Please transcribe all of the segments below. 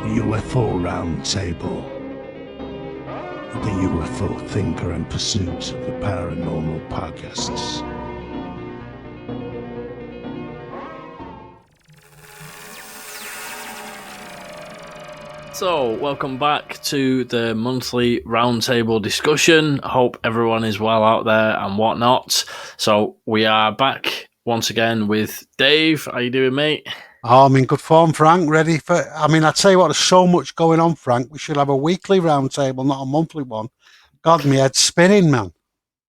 UFO Round Table, the UFO Thinker and Pursuit of the Paranormal podcasts. So, welcome back to the monthly roundtable discussion. I hope everyone is well out there and whatnot. So, we are back once again with Dave. How you doing, mate? Oh, I'm in good form, Frank. Ready for... I tell you what, there's so much going on, Frank. We should have a weekly roundtable, not a monthly one. God, my head's spinning, man.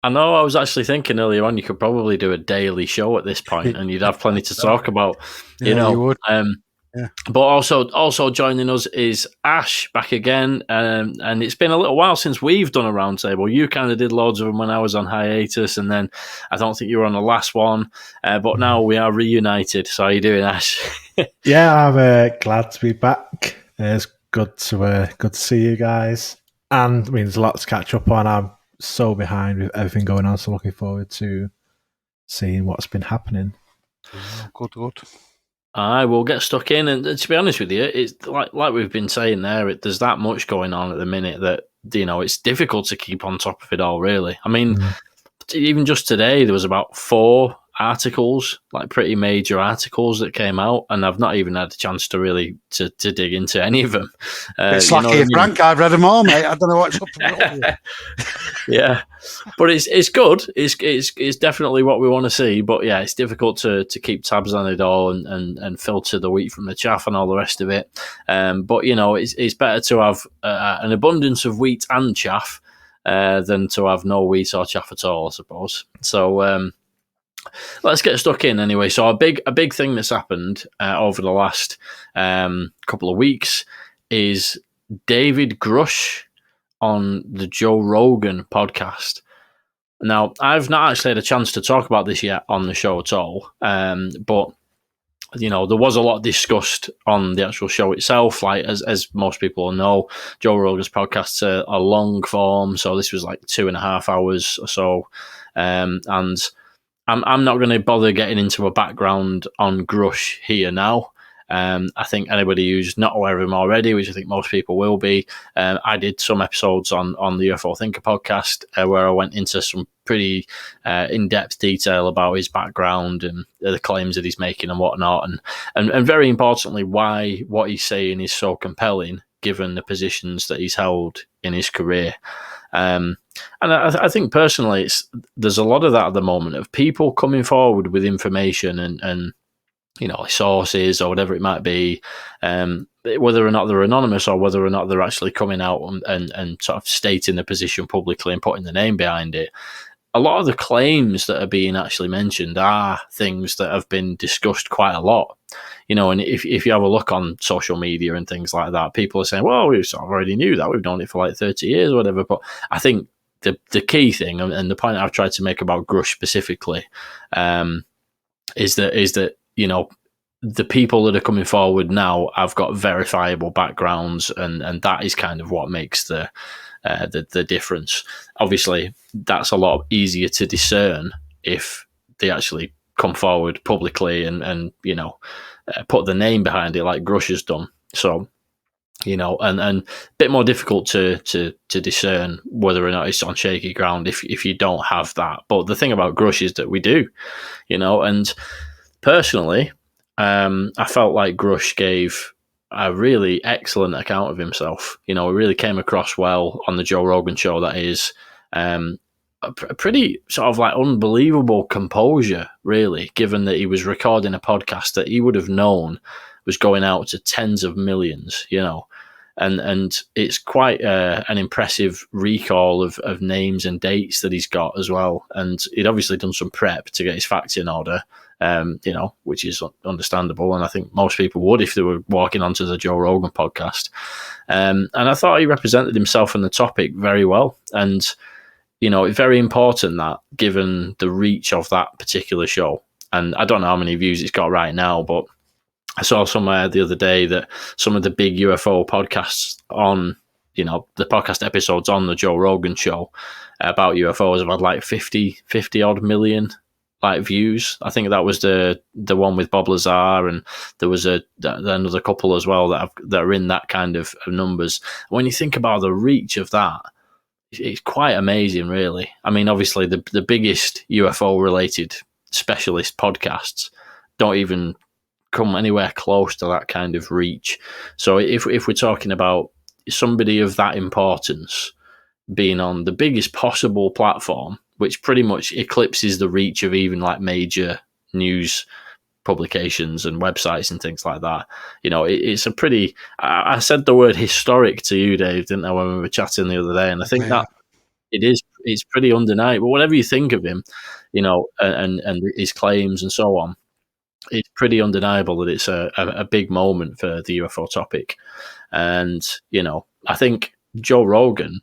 I know I was actually thinking earlier on you could probably do a daily show at this point and you'd have plenty to talk about, You would. Yeah. But also joining us is Ash back again, and it's been a little while since we've done a roundtable. You kind of did loads of them when I was on hiatus, and then I don't think you were on the last one. But now we are reunited. So how are you doing, Ash? Yeah, I'm glad to be back. It's good to see you guys, and I mean there's a lot to catch up on. I'm so behind with everything going on, so looking forward to seeing what's been happening. Good. I will get stuck in, and to be honest with you, it's like we've been saying there. There's that much going on at the minute that it's difficult to keep on top of it all. Really, I mean, even just today there was about 4 articles, like pretty major articles that came out, and I've not even had a chance to really to dig into any of them. It's lucky, Frank. I've read them all, mate. I don't know what's up to it. Yeah, but it's good. It's definitely what we want to see. But yeah, it's difficult to keep tabs on it all and filter the wheat from the chaff and all the rest of it. But it's better to have an abundance of wheat and chaff than to have no wheat or chaff at all, I suppose. So let's get stuck in anyway. So a big thing that's happened over the last couple of weeks is David Grusch on the Joe Rogan podcast. Now, I've not actually had a chance to talk about this yet on the show at all, but there was a lot discussed on the actual show itself. Like as most people know, Joe Rogan's podcasts are long form, so this was like 2.5 hours or so, and I'm not going to bother getting into a background on Grusch here now. I think anybody who's not aware of him already, which I think most people will be, I did some episodes on the UFO Thinker podcast where I went into some pretty in-depth detail about his background and the claims that he's making and whatnot, and very importantly, why what he's saying is so compelling given the positions that he's held in his career. And I think personally, there's a lot of that at the moment of people coming forward with information and sources or whatever it might be, whether or not they're anonymous or whether or not they're actually coming out and sort of stating the position publicly and putting the name behind it. A lot of the claims that are being actually mentioned are things that have been discussed quite a lot. And if you have a look on social media and things like that, people are saying, well, we sort of already knew that. We've known it for like 30 years or whatever. But I think the key thing, and the point I've tried to make about Grusch specifically, is that the people that are coming forward now have got verifiable backgrounds, and that is kind of what makes the difference. Obviously, that's a lot easier to discern if they actually come forward publicly and put the name behind it like Grusch has done. So, and a bit more difficult to discern whether or not it's on shaky ground if you don't have that. But the thing about Grusch is that we do, and personally, I felt like Grusch gave a really excellent account of himself. It really came across well on the Joe Rogan show. That is a pretty sort of like unbelievable composure, really, given that he was recording a podcast that he would have known was going out to tens of millions, and it's quite an impressive recall of names and dates that he's got as well. And he'd obviously done some prep to get his facts in order, which is understandable. And I think most people would if they were walking onto the Joe Rogan podcast. And I thought he represented himself on the topic very well. And, it's very important that given the reach of that particular show, and I don't know how many views it's got right now, but I saw somewhere the other day that some of the big UFO podcasts on, the podcast episodes on the Joe Rogan show about UFOs have had like 50 odd million like views. I think that was the one with Bob Lazar, and there was another couple as well that are in that kind of numbers. When you think about the reach of that, it's quite amazing, really. I mean, obviously the biggest UFO related specialist podcasts don't even come anywhere close to that kind of reach. So if we're talking about somebody of that importance being on the biggest possible platform, which pretty much eclipses the reach of even like major news publications and websites and things like that. It's a pretty. I said the word historic to you, Dave, didn't I, when we were chatting the other day? And I think that it's pretty undeniable. Whatever you think of him, and his claims and so on, it's pretty undeniable that it's a big moment for the UFO topic. And, I think Joe Rogan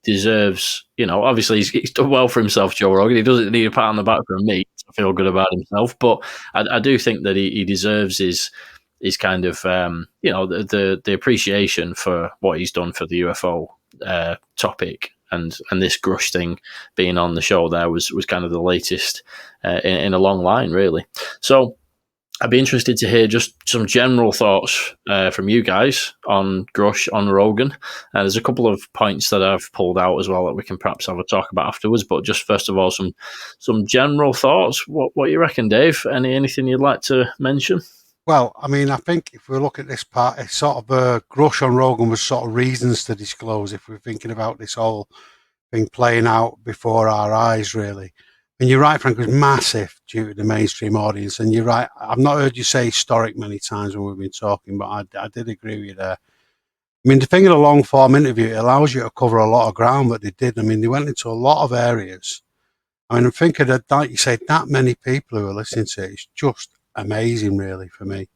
deserves, obviously he's done well for himself, Joe Rogan. He doesn't need a pat on the back from me to feel good about himself. But I do think that he deserves his kind of, the appreciation for what he's done for the UFO topic. And this Grusch thing being on the show there was kind of the latest in a long line, really. So I'd be interested to hear just some general thoughts from you guys on Grusch, on Rogan. There's a couple of points that I've pulled out as well that we can perhaps have a talk about afterwards. But just first of all, some general thoughts. What you reckon, Dave? Anything you'd like to mention? Well, I mean, I think if we look at this part, it's sort of Grusch on Rogan was sort of reasons to disclose if we're thinking about this whole thing playing out before our eyes, really. And you're right, Frank, it was massive due to the mainstream audience. And you're right, I've not heard you say historic many times when we've been talking, but I did agree with you there. I mean, the thing in a long form interview, it allows you to cover a lot of ground that they did. I mean, they went into a lot of areas. I mean, I'm thinking that, like you said, that many people who are listening to it, it's just amazing, really, for me.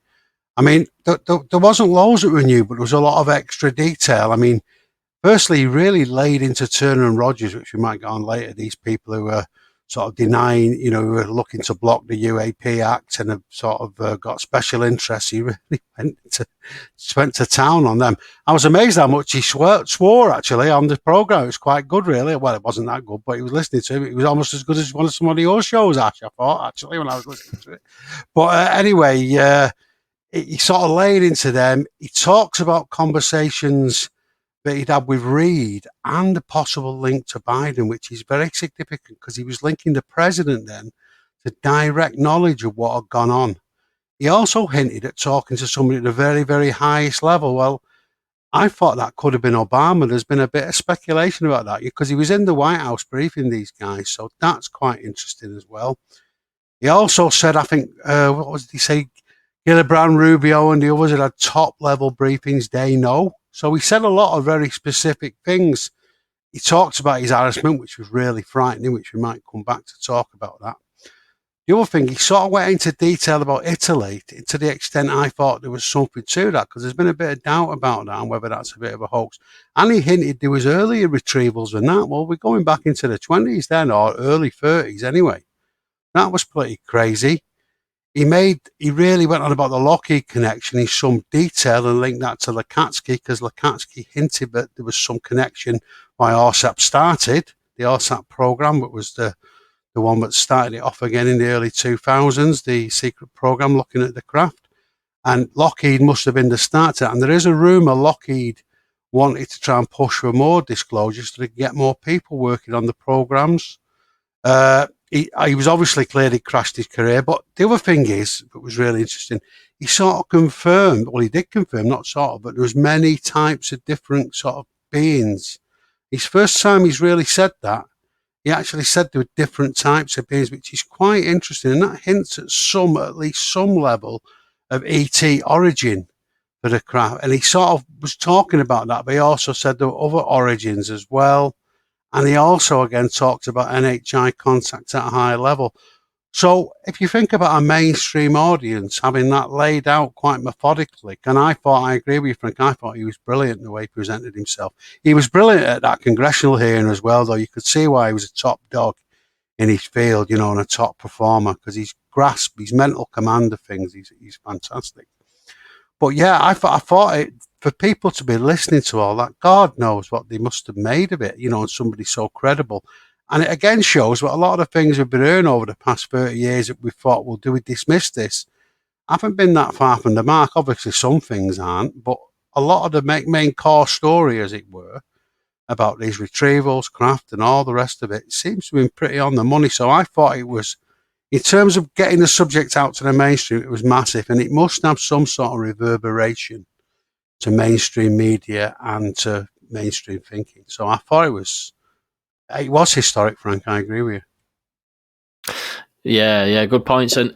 I mean, there wasn't loads that were new, but there was a lot of extra detail. I mean, firstly, he really laid into Turner and Rogers, which we might get on later, these people who were sort of denying, who were looking to block the UAP Act and have sort of got special interests. He really went to town on them. I was amazed how much he swore actually on the program. It was quite good, really. Well, it wasn't that good, but he was listening to it. It was almost as good as one of some of your shows, Ash, I thought, actually, when I was listening to it. But anyway, he sort of laid into them. He talks about conversations that he'd had with Reid and the possible link to Biden, which is very significant because he was linking the president then to direct knowledge of what had gone on. He also hinted at talking to somebody at the very, very highest level. Well, I thought that could have been Obama. There's been a bit of speculation about that because he was in the White House briefing these guys. So that's quite interesting as well. He also said, I think, what was he say? Gillibrand, Rubio and the others that had top level briefings, they know. So he said a lot of very specific things. He talked about his harassment, which was really frightening, which we might come back to talk about that. The other thing, he sort of went into detail about Italy to the extent I thought there was something to that, because there's been a bit of doubt about that and whether that's a bit of a hoax. And he hinted there was earlier retrievals than that. Well, we're going back into the 20s then, or early 30s anyway. That was pretty crazy. He really went on about the Lockheed connection in some detail and linked that to Lakatsky, because Lakatsky hinted that there was some connection why RSAP started, the RSAP program, but was the one that started it off again in the early 2000s, the secret program looking at the craft. And Lockheed must have been the start to that. And there is a rumour Lockheed wanted to try and push for more disclosures so they could get more people working on the programs. He was obviously clear he crashed his career, but the other thing is, it was really interesting, he sort of confirmed, well, he did confirm, not sort of, but there was many types of different sort of beings. His first time he's really said that, he actually said there were different types of beings, which is quite interesting, and that hints at least some level of ET origin for the craft. And he sort of was talking about that, but he also said there were other origins as well. And he also, again, talked about NHI contact at a high level. So if you think about a mainstream audience having that laid out quite methodically, and I agree with you, Frank, I thought he was brilliant in the way he presented himself. He was brilliant at that congressional hearing as well, though. You could see why he was a top dog in his field, and a top performer, because he's grasped his mental command of things. He's fantastic. But yeah, I thought it, for people to be listening to all that, God knows what they must have made of it, and somebody so credible. And it again shows what a lot of the things we've been hearing over the past 30 years that we thought, well, do we dismiss this? Haven't been that far from the mark. Obviously, some things aren't, but a lot of the main core story, as it were, about these retrievals, craft, and all the rest of it, seems to be pretty on the money. So I thought it was, in terms of getting the subject out to the mainstream, it was massive, and it must have some sort of reverberation to mainstream media and to mainstream thinking. So I thought it was historic, Frank. I agree with you. Yeah, good points, and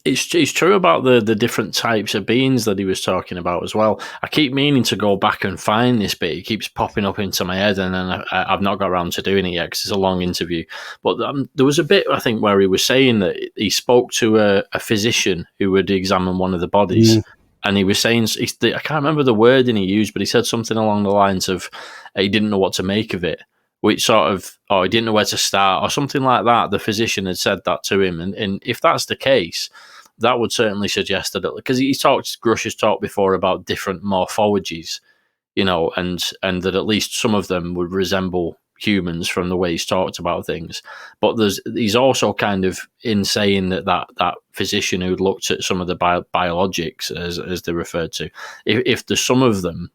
it's true about the different types of beings that he was talking about as well. I keep meaning to go back and find this bit; it keeps popping up into my head, and then I've not got around to doing it yet because it's a long interview. But there was a bit, I think, where he was saying that he spoke to a physician who would examine one of the bodies. And he was saying, I can't remember the wording he used, but he said something along the lines of he didn't know what to make of it. Which sort of, he didn't know where to start, or something like that. The physician had said that to him, and if that's the case, that would certainly suggest that, because Grusch has talked before about different morphologies, and that at least some of them would resemble humans from the way he's talked about things. But he's also kind of in saying that physician who looked at some of the biologics, as they're referred to, if there's some of them,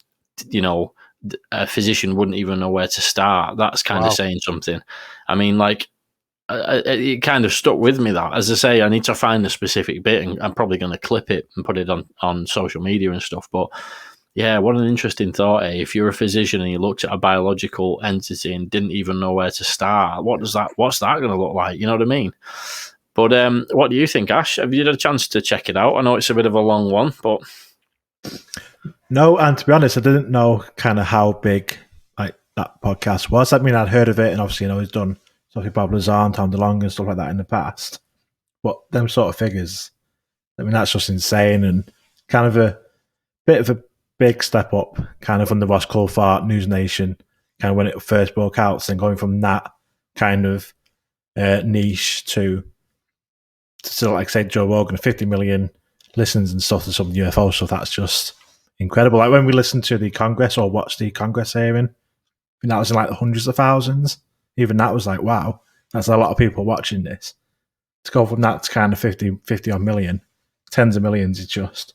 a physician wouldn't even know where to start. That's kind of saying something. I mean, it kind of stuck with me that, as I say, I need to find a specific bit, and I'm probably going to clip it and put it on social media and stuff. But yeah, what an interesting thought, eh? If you're a physician and you looked at a biological entity and didn't even know where to start, what's that going to look like? You know what I mean? But what do you think, Ash? Have you had a chance to check it out? I know it's a bit of a long one, but... No, and to be honest, I didn't know kind of how big that podcast was. I mean, I'd heard of it, and obviously, he's done stuff with Bob Lazar and Tom DeLonge and stuff like that in the past. But them sort of figures, I mean, that's just insane, and kind of a bit of a big step up, kind of from the Ross Coulthart News Nation, kind of when it first broke out, and going from that kind of niche to like say Joe Rogan, 50 million listens and stuff to some UFO stuff. That's just incredible. Like when we listened to the Congress or watched the Congress hearing, I mean, that was in like the hundreds of thousands. Even that was like, wow, that's a lot of people watching this. To go from that to kind of 50 odd million, tens of millions, is just,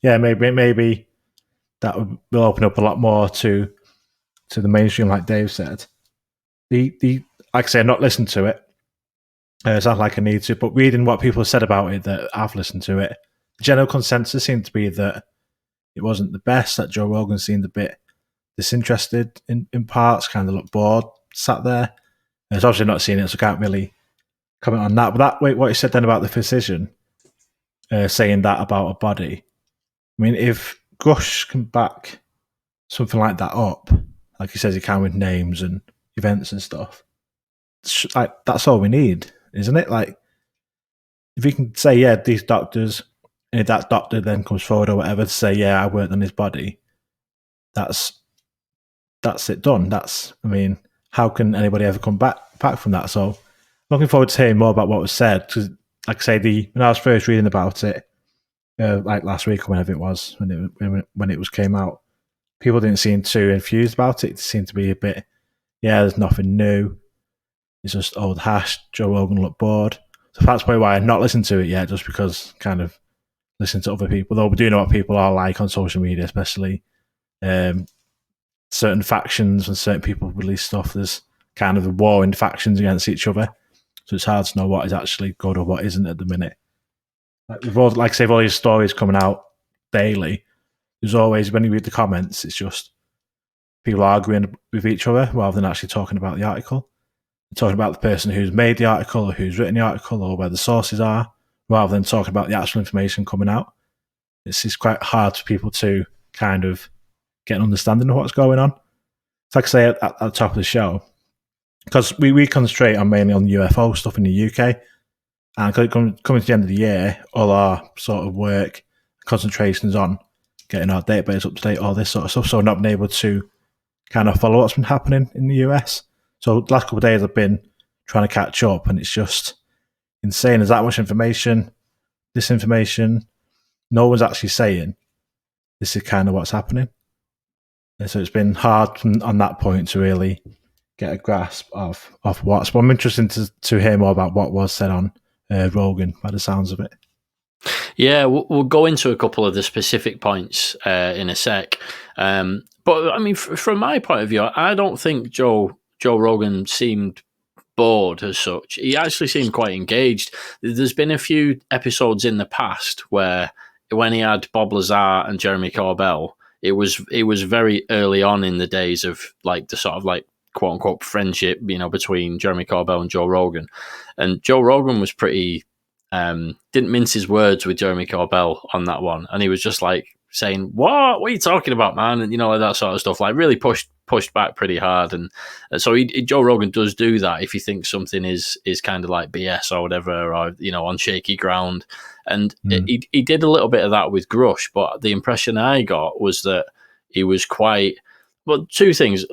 yeah, maybe that will open up a lot more to the mainstream, like Dave said. The like I say, I've not listened to it. It's not like I need to, but reading what people said about it that I've listened to it, the general consensus seemed to be that it wasn't the best, that Joe Rogan seemed a bit disinterested in parts, kind of looked bored, sat there. And it's obviously not seen it, so I can't really comment on that. But what he said then about the physician saying that about a body, I mean, if Grusch can back something like that up, like he says he can with names and events and stuff, like that's all we need, isn't it? Like, if he can say, yeah, these doctors, and if that doctor then comes forward or whatever to say, yeah, I worked on his body, that's it done. I mean, how can anybody ever come back from that? So looking forward to hearing more about what was said, because like I say, when I was first reading about it, like last week or whenever it was, when it came out, people didn't seem too enthused about it. It seemed to be a bit, yeah, there's nothing new. It's just old hash. Joe Rogan looked bored. So that's probably why I've not listened to it yet, just because kind of listen to other people. Though we do know what people are like on social media, especially certain factions, and certain people release stuff. There's kind of a war in factions against each other. So it's hard to know what is actually good or what isn't at the minute. Like I say, all these stories coming out daily, there's always, when you read the comments, it's just people arguing with each other rather than actually talking about the article. Talking about the person who's made the article or who's written the article or where the sources are, rather than talking about the actual information coming out. It's quite hard for people to kind of get an understanding of what's going on. It's like I say at the top of the show, because we concentrate mainly on UFO stuff in the UK, and coming to the end of the year, all our sort of work, concentrations on getting our database up to date, all this sort of stuff, so not being able to kind of follow what's been happening in the US. So the last couple of days I've been trying to catch up, and it's just insane. There's that much information, disinformation. No one's actually saying this is kind of what's happening. And so it's been hard on that point to really get a grasp of what's. But I'm interested to hear more about what was said on Rogan, by the sounds of it. Yeah, we'll go into a couple of the specific points in a sec. But I mean, from my point of view, I don't think Joe Rogan seemed bored as such. He actually seemed quite engaged. There's been a few episodes in the past where when he had Bob Lazar and Jeremy Corbell, it was very early on in the days of like the sort of like quote unquote friendship, between Jeremy Corbell and Joe Rogan. And Joe Rogan was pretty didn't mince his words with Jeremy Corbell on that one, and he was just like saying, what are you talking about, man? And like that sort of stuff, like really pushed back pretty hard. And so Joe Rogan does do that if he thinks something is kind of like BS or whatever, or on shaky ground. And he did a little bit of that with Grusch, but the impression I got was that he was quite, well, two things.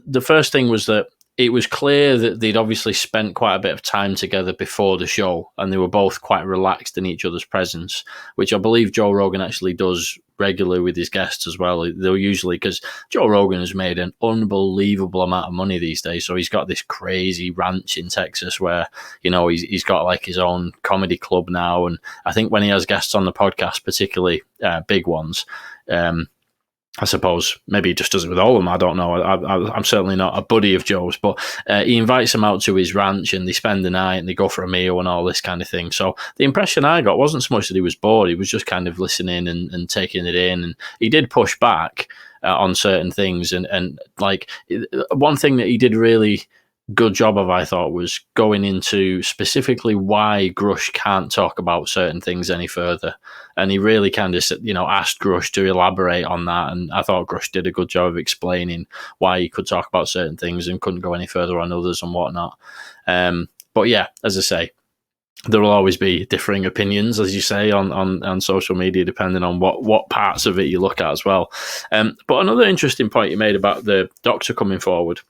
The first thing was that it was clear that they'd obviously spent quite a bit of time together before the show, and they were both quite relaxed in each other's presence, which I believe Joe Rogan actually does regularly with his guests as well. They'll usually, because Joe Rogan has made an unbelievable amount of money these days, so he's got this crazy ranch in Texas where he's got like his own comedy club now, and I think when he has guests on the podcast, particularly big ones, I suppose maybe he just does it with all of them. I don't know. I'm certainly not a buddy of Joe's, but he invites them out to his ranch and they spend the night and they go for a meal and all this kind of thing. So the impression I got wasn't so much that he was bored. He was just kind of listening and taking it in. And he did push back on certain things. And like one thing that he did really good job of, I thought, was going into specifically why Grusch can't talk about certain things any further. And he really kind of, asked Grusch to elaborate on that. And I thought Grusch did a good job of explaining why he could talk about certain things and couldn't go any further on others and whatnot. But yeah, as I say, there will always be differing opinions, as you say, on social media, depending on what parts of it you look at as well. But another interesting point you made about the doctor coming forward,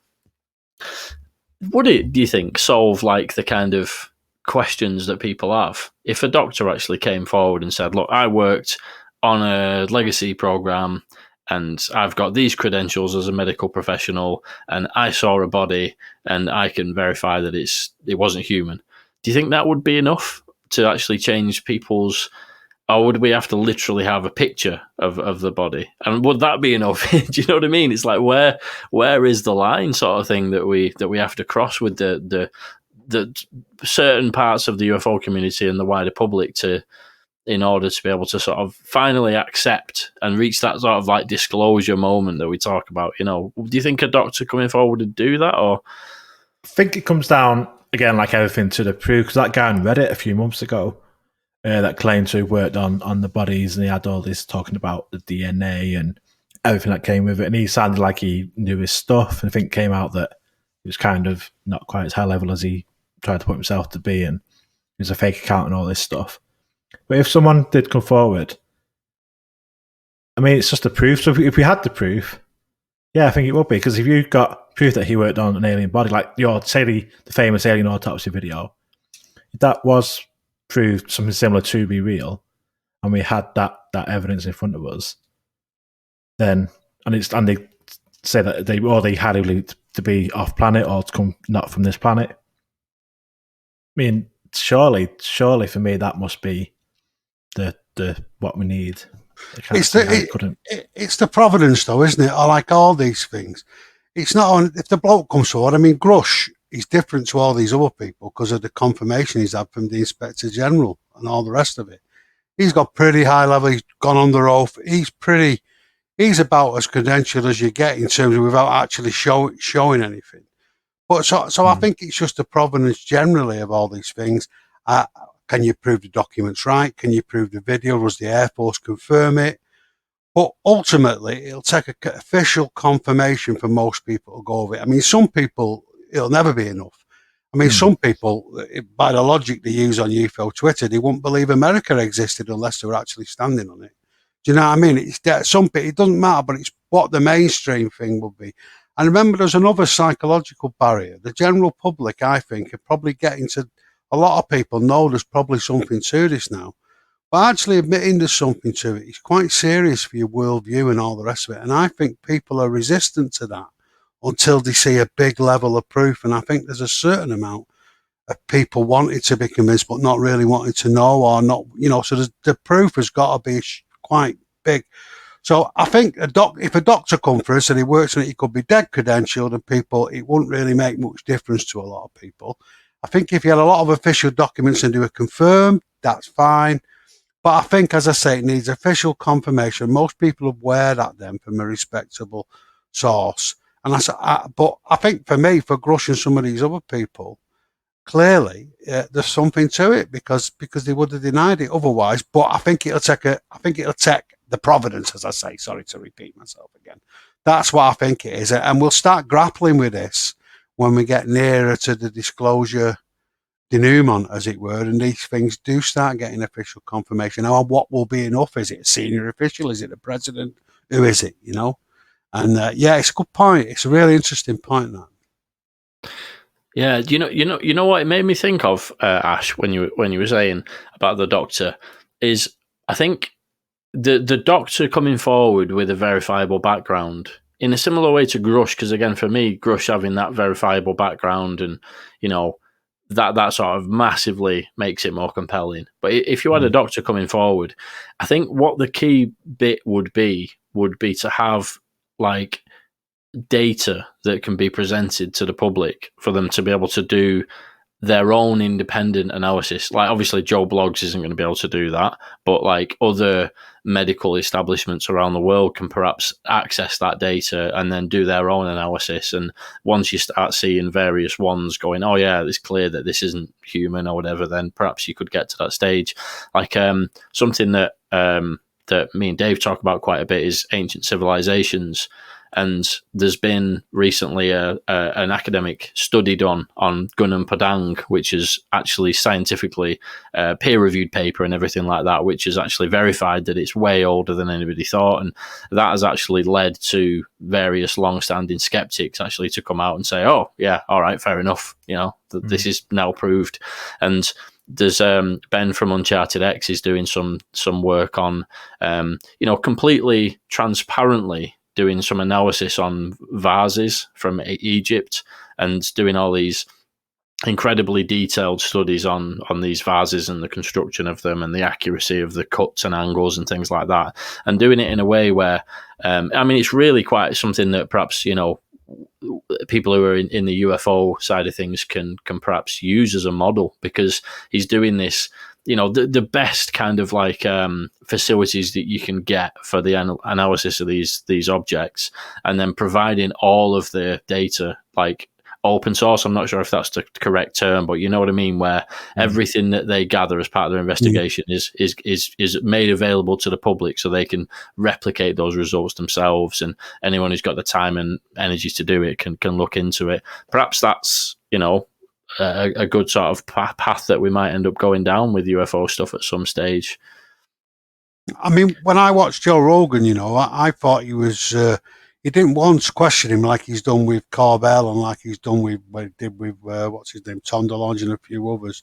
would it, do you think, solve like the kind of questions that people have if a doctor actually came forward and said, look, I worked on a legacy program and I've got these credentials as a medical professional and I saw a body and I can verify that it wasn't human? Do you think that would be enough to actually change people's, or would we have to literally have a picture of the body? And would that be enough? Do you know what I mean? It's like where is the line, sort of thing, that we have to cross with the certain parts of the UFO community and the wider public in order to be able to sort of finally accept and reach that sort of like disclosure moment that we talk about. Do you think a doctor coming forward would do that, or? I think it comes down again, like everything, to the proof. Because that guy on Reddit a few months ago, that claimed to have worked on the bodies, and he had all this talking about the DNA and everything that came with it, and he sounded like he knew his stuff, and I think it came out that he was kind of not quite as high level as he tried to put himself to be, and he was a fake account and all this stuff. But if someone did come forward, I mean, it's just the proof. So if we had the proof, yeah, I think it would be, because if you got proof that he worked on an alien body, like say the famous alien autopsy video, if that was proved something similar to be real, and we had that evidence in front of us, then and they say that they had it to be off planet or to come not from this planet. I mean, surely for me that must be the what we need. It's the providence, though, isn't it? I like all these things. It's not on if the bloke comes forward. I mean, Grusch is different to all these other people because of the confirmation he's had from the Inspector General and all the rest of it. He's got pretty high level. He's gone under oath. He's about as credentialed as you get in terms of without actually showing anything. But so I think it's just the provenance generally of all these things. Can you prove the documents right? Can you prove the video? Does the Air Force confirm it? But ultimately, it'll take an official confirmation for most people to go over it. I mean, some people, it'll never be enough. I mean, some people, by the logic they use on UFO Twitter, they wouldn't believe America existed unless they were actually standing on it. Do you know what I mean? It's some people, it doesn't matter, but it's what the mainstream thing would be. And remember, there's another psychological barrier. The general public, I think, are probably getting to, a lot of people know there's probably something to this now. But actually admitting there's something to it is quite serious for your worldview and all the rest of it. And I think people are resistant to that, until they see a big level of proof. And I think there's a certain amount of people wanting to be convinced, but not really wanting to know, or not, so the proof has got to be quite big. So I think if a doctor come for us and he works on it, he could be dead credentialed, and it wouldn't really make much difference to a lot of people. I think if you had a lot of official documents and they were confirmed, that's fine. But I think, as I say, it needs official confirmation. Most people are aware that then from a respectable source. But I think for me, for Grusch and some of these other people, clearly there's something to it because they would have denied it otherwise. But I think it'll take the providence, as I say. Sorry to repeat myself again. That's what I think it is, and we'll start grappling with this when we get nearer to the disclosure denouement, as it were, and these things do start getting official confirmation. Now, what will be enough? Is it a senior official? Is it the president? Who is it? And it's a good point. It's a really interesting point, that. Yeah, you know what it made me think of, Ash, when you were saying about the doctor, is I think the doctor coming forward with a verifiable background in a similar way to Grusch, because again, for me, Grusch having that verifiable background and that sort of massively makes it more compelling. But if you had a doctor coming forward, I think what the key bit would be to have like data that can be presented to the public for them to be able to do their own independent analysis. Like obviously Joe Bloggs isn't going to be able to do that, but like other medical establishments around the world can perhaps access that data and then do their own analysis. And once you start seeing various ones going, oh yeah, it's clear that this isn't human or whatever, then perhaps you could get to that stage. Like something that me and Dave talk about quite a bit is ancient civilizations. And there's been recently an academic study done on Gunung Padang, which is actually scientifically peer-reviewed paper and everything like that, which has actually verified that it's way older than anybody thought. And that has actually led to various long-standing skeptics actually to come out and say, oh, yeah, all right, fair enough. This is now proved. And there's Ben from Uncharted X is doing some work on, completely transparently doing some analysis on vases from Egypt and doing all these incredibly detailed studies on these vases and the construction of them and the accuracy of the cuts and angles and things like that, and doing it in a way where, it's really quite something that perhaps, people who are in the UFO side of things can perhaps use as a model, because he's doing this, the best kind of like facilities that you can get for the analysis of these objects, and then providing all of the data like open source. I'm not sure if that's the correct term, but you know what I mean, where everything that they gather as part of their investigation is made available to the public so they can replicate those results themselves, and anyone who's got the time and energy to do it can look into it. Perhaps that's a good sort of path that we might end up going down with UFO stuff at some stage. I mean, when I watched Joe Rogan, I thought he was he didn't once question him like he's done with Corbell and like he's done with what he did with what's his name, Tom DeLonge and a few others.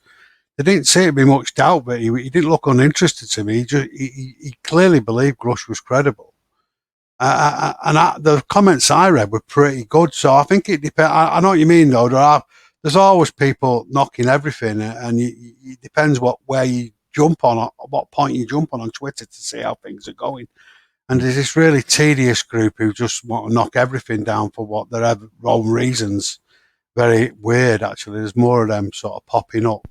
There didn't seem to be much doubt, but he didn't look uninterested to me. He clearly believed Grusch was credible. The comments I read were pretty good. So I think it depends. I know what you mean, though. There's always people knocking everything, and it depends where you jump on, at what point you jump on Twitter to see how things are going. And there's this really tedious group who just want to knock everything down for what their own reasons. Very weird, actually. There's more of them sort of popping up.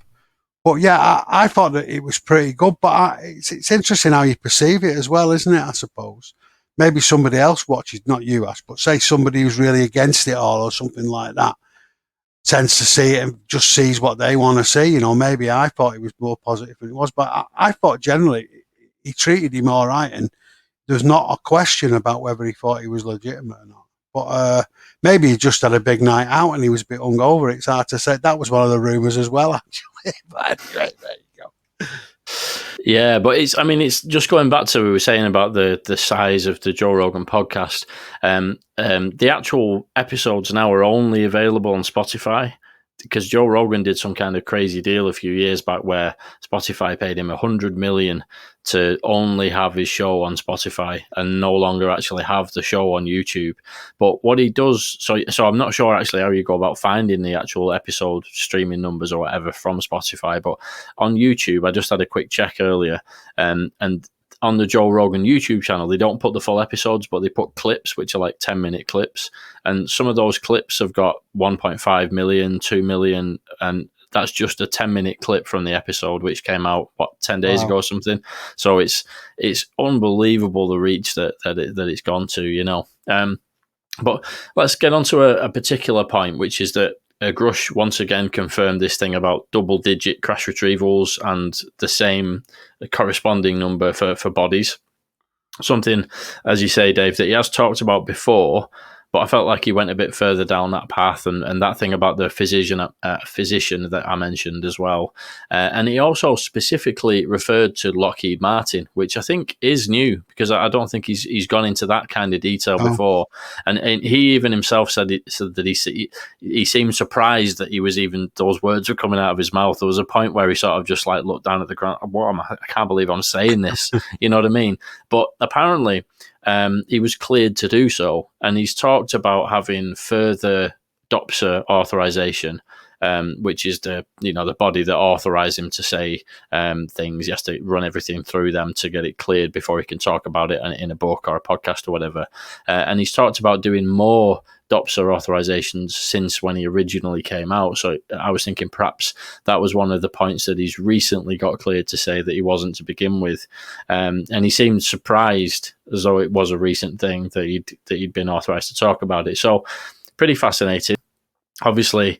But yeah, I thought that it was pretty good. But it's interesting how you perceive it as well, isn't it? I suppose maybe somebody else watches, not you, Ash, but say somebody who's really against it all or something like that tends to see it and just sees what they want to see. Maybe I thought it was more positive than it was, but I thought generally he treated him all right, and there's not a question about whether he thought he was legitimate or not. But maybe he just had a big night out and he was a bit hungover. It's hard to say. That was one of the rumours as well, actually. But anyway, there you go. Yeah, but it's just going back to what we were saying about the size of the Joe Rogan podcast. The actual episodes now are only available on Spotify. because Joe Rogan did some kind of crazy deal a few years back where Spotify paid him $100 million to only have his show on Spotify and no longer actually have the show on YouTube. But what he does, so I'm not sure actually how you go about finding the actual episode streaming numbers or whatever from Spotify, but on YouTube, I just had a quick check earlier, and on the Joe Rogan YouTube channel, they don't put the full episodes, but they put clips, which are like 10-minute clips. And some of those clips have got 1.5 million, 2 million, and that's just a 10-minute clip from the episode, which came out, 10 days ago or something. So it's unbelievable the reach that it's gone to, you know. But let's get on to a particular point, which is that Grusch once again confirmed this thing about double-digit crash retrievals and the same corresponding number for bodies. Something, as you say, Dave, that he has talked about before, but I felt like he went a bit further down that path, and that thing about the physician that I mentioned as well. And he also specifically referred to Lockheed Martin, which I think is new, because I don't think he's gone into that kind of detail before. And he even himself said that he seemed surprised that those words were coming out of his mouth. There was a point where he sort of just like looked down at the ground. I can't believe I'm saying this. You know what I mean? But apparently, he was cleared to do so, and he's talked about having further DOPSA authorization, which is the body that authorized him to say things. He has to run everything through them to get it cleared before he can talk about it in a book or a podcast or whatever. And he's talked about doing more DOPSA authorizations since when he originally came out. So I was thinking perhaps that was one of the points that he's recently got cleared to say that he wasn't to begin with. And he seemed surprised, as though it was a recent thing that he'd been authorized to talk about it. So pretty fascinating. Obviously,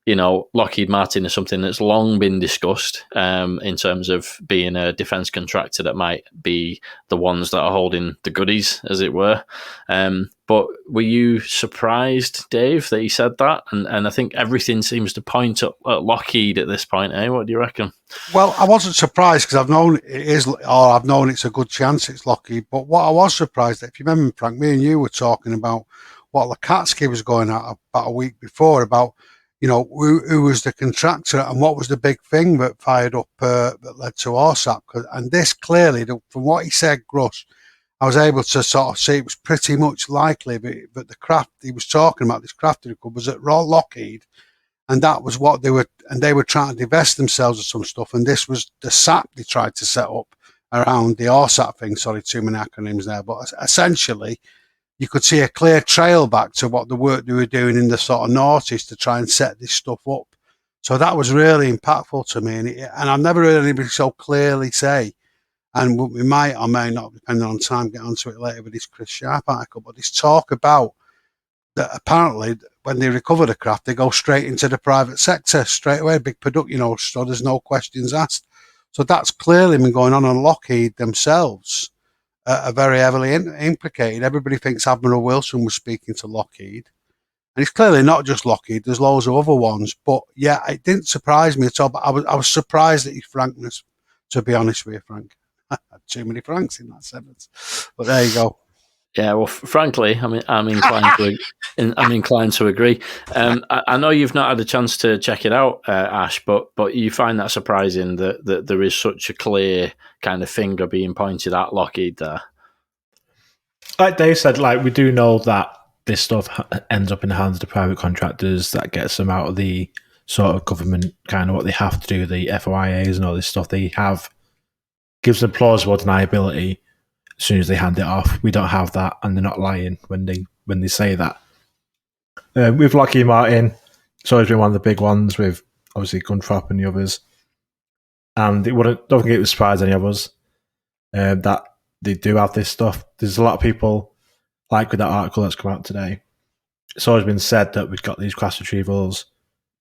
Lockheed Martin is something that's long been discussed in terms of being a defence contractor that might be the ones that are holding the goodies, as it were. But were you surprised, Dave, that he said that? And I think everything seems to point at Lockheed at this point, eh? What do you reckon? Well, I wasn't surprised because I've known it's a good chance it's Lockheed. But what I was surprised at, if you remember, Frank, me and you were talking about what Lakatsky was going at about a week before about, who was the contractor and what was the big thing that fired up that led to OSAP. And this clearly, from what he said, Grusch, I was able to sort of see it was pretty much likely that the craft he was talking about, this craft was at Lockheed, and that was what they were trying to divest themselves of some stuff, and this was the SAP they tried to set up around the OSAP thing. Sorry, too many acronyms there, but essentially, you could see a clear trail back to what the work they were doing in the sort of noughties to try and set this stuff up. So that was really impactful to me. And I've never heard anybody so clearly say, and we might or may not, depending on time, get onto it later with this Chris Sharp article, but this talk about that apparently when they recover the craft, they go straight into the private sector straight away, big production, so there's no questions asked. So that's clearly been going on, and Lockheed themselves are very heavily implicated. Everybody thinks Admiral Wilson was speaking to Lockheed, and it's clearly not just Lockheed. There's loads of other ones, but yeah, it didn't surprise me at all. But I was surprised at his frankness, to be honest with you, Frank. Too many Franks in that sentence, but there you go. Yeah, well, frankly, I'm inclined to agree. I know you've not had a chance to check it out, Ash, but you find that surprising that there is such a clear kind of finger being pointed at Lockheed there. Like Dave said, we do know that this stuff ends up in the hands of the private contractors. That gets them out of the sort of government kind of what they have to do, the FOIAs and all this stuff they have, gives them plausible deniability. As soon as they hand it off, we don't have that, and they're not lying when they say that. With Lockheed Martin, it's always been one of the big ones with obviously Guntrop and the others, and don't think it would surprise any of us that they do have this stuff. There's a lot of people, like with that article that's come out today. It's always been said that we've got these crash retrievals,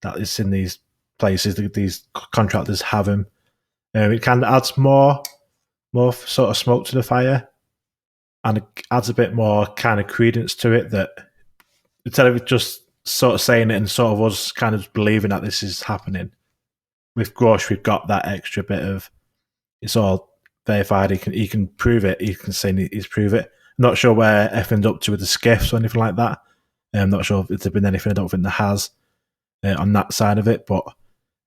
that it's in these places that these contractors have them. It kind of adds more sort of smoke to the fire, and it adds a bit more kind of credence to it, that instead of just sort of saying it and sort of us kind of believing that this is happening, with Grusch we've got that extra bit of it's all verified, he can prove it, he can say he's prove it. I'm not sure where everything's up to with the skiffs or anything like that. I'm not sure if there's been anything, I don't think there has. on that side of it. But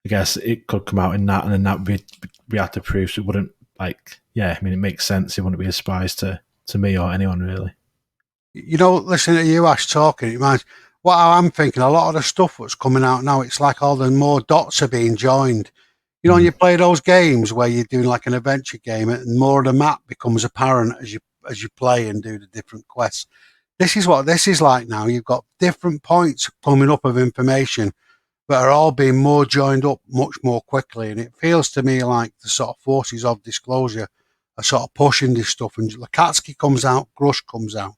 I guess it could come out in that, and then that would be had to prove. So it wouldn't it makes sense. It wouldn't be a surprise to me or anyone really. Listening to you, Ash, talking, it reminds what I'm thinking. A lot of the stuff that's coming out now, it's like all the more dots are being joined. And you play those games where you're doing like an adventure game, and more of the map becomes apparent as you play and do the different quests. This is what this is like now. You've got different points coming up of information that are all being more joined up much more quickly. And it feels to me like the sort of forces of disclosure are sort of pushing this stuff. And Lakatsky comes out, Grusch comes out.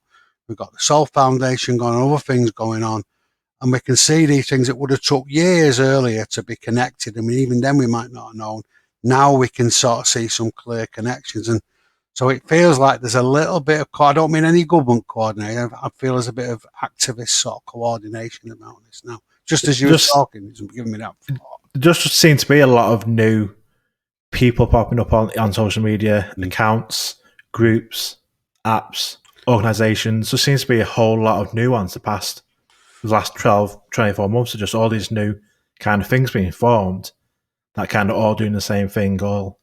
We've got the Soul Foundation going on, other things going on. And we can see these things that would have took years earlier to be connected. I mean, even then we might not have known. Now we can sort of see some clear connections. And so it feels like there's a little bit of, I don't mean any government coordinating. I feel there's a bit of activist sort of coordination about this now. Just as you were talking, it's giving me that thought. There just seems to be a lot of new people popping up on social media, accounts, groups, apps, organisations. There seems to be a whole lot of new ones the last 12, 24 months. Are just all these new kind of things being formed that kind of all doing the same thing, all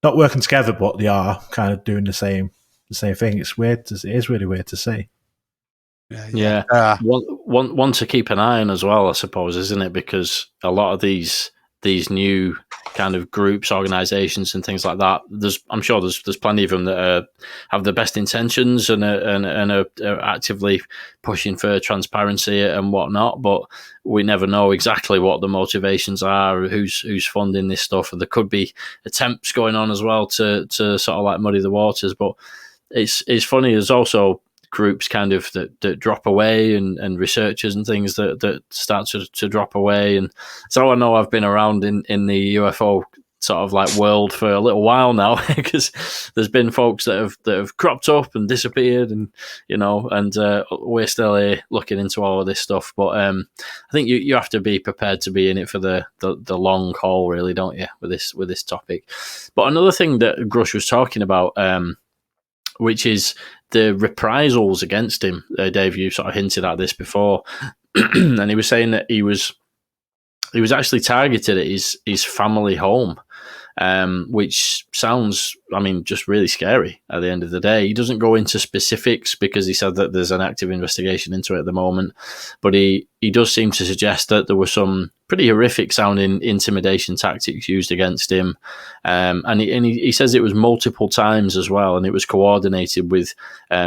not working together, but they are kind of doing the same thing. It's weird. It is really weird to see. Yeah. One to keep an eye on as well, I suppose, isn't it? Because a lot of these new kind of groups, organisations, and things like that. I'm sure there's plenty of them that have the best intentions and are actively pushing for transparency and whatnot. But we never know exactly what the motivations are, who's funding this stuff, and there could be attempts going on as well to sort of like muddy the waters. But it's funny. There's also groups kind of that drop away and researchers and things that start to drop away. And so I know I've been around in the UFO sort of like world for a little while now, because there's been folks that have cropped up and disappeared, and we're still here looking into all of this stuff. But I think you have to be prepared to be in it for the long haul, really, don't you, with this topic. But another thing that Grusch was talking about, which is the reprisals against him. Dave, you sort of hinted at this before, and he was saying that he was actually targeted at his family home, which sounds, just really scary at the end of the day. He doesn't go into specifics because he said that there's an active investigation into it at the moment, but he does seem to suggest that there were some pretty horrific sounding intimidation tactics used against him. And he says it was multiple times as well, and it was coordinated with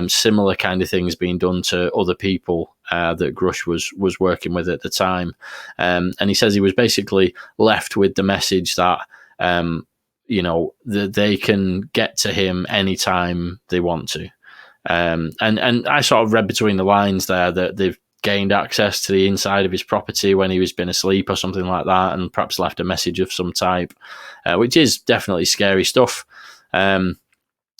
similar kind of things being done to other people that Grusch was working with at the time. And he says he was basically left with the message that they can get to him anytime they want to. And I sort of read between the lines there that they've gained access to the inside of his property when he was been asleep or something like that, and perhaps left a message of some type, which is definitely scary stuff.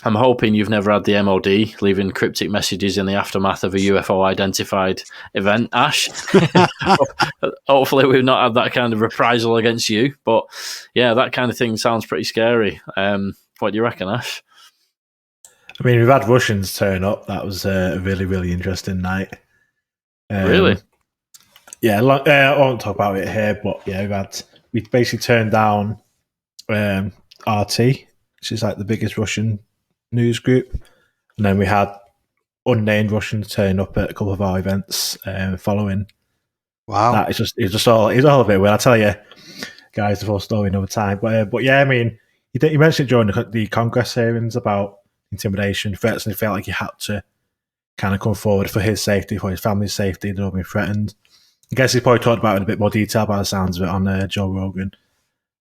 I'm hoping you've never had the MOD leaving cryptic messages in the aftermath of a UFO identified event, Ash. Hopefully we've not had that kind of reprisal against you. But yeah, that kind of thing sounds pretty scary. What do you reckon, Ash? We've had Russians turn up. That was a really, really interesting night. Really? Yeah, I won't talk about it here, but yeah, we basically turned down RT, which is like the biggest Russian news group, and then we had unnamed Russians turn up at a couple of our events following. Wow, that it's all a bit weird. I'll tell you guys the full story another time. But yeah, you mentioned during the Congress hearings about intimidation threats, and he felt like he had to kind of come forward for his safety, for his family's safety. They'd all been threatened. I guess he's probably talked about it in a bit more detail by the sounds of it on Joe Rogan.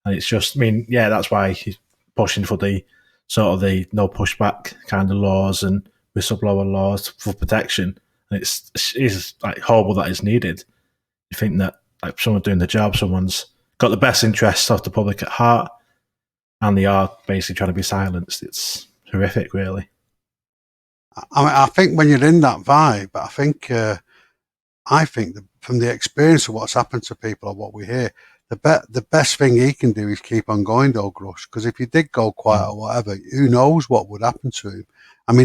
And it's just, that's why he's pushing for the sort of the no pushback kind of laws and whistleblower laws for protection. And it's like horrible that it's needed. You think that like someone doing the job, someone's got the best interests of the public at heart, and they are basically trying to be silenced. It's horrific, really. I think when you're in that vibe, I think that from the experience of what's happened to people or what we hear, the best thing he can do is keep on going, though, Grusch. Because if he did go quiet or whatever, who knows what would happen to him?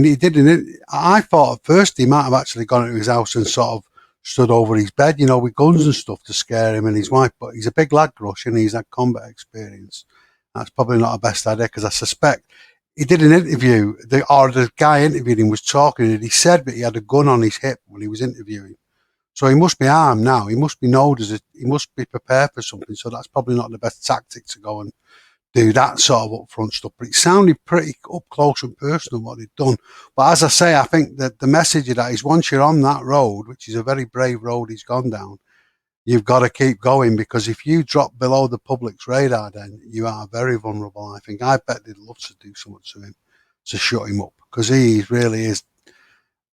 He didn't. I thought at first he might have actually gone into his house and sort of stood over his bed, with guns and stuff to scare him and his wife. But he's a big lad, Grusch, and he's had combat experience. That's probably not a best idea, because I suspect he did an interview, the guy interviewed him was talking, and he said that he had a gun on his hip when he was interviewing. So he must be armed now. He must be known he must be prepared for something. So that's probably not the best tactic to go and do that sort of upfront stuff. But it sounded pretty up close and personal what they'd done. But as I say, I think that the message of that is, once you're on that road, which is a very brave road he's gone down, you've got to keep going, because if you drop below the public's radar, then you are very vulnerable. I think, I bet they'd love to do something to him to shut him up, because he really is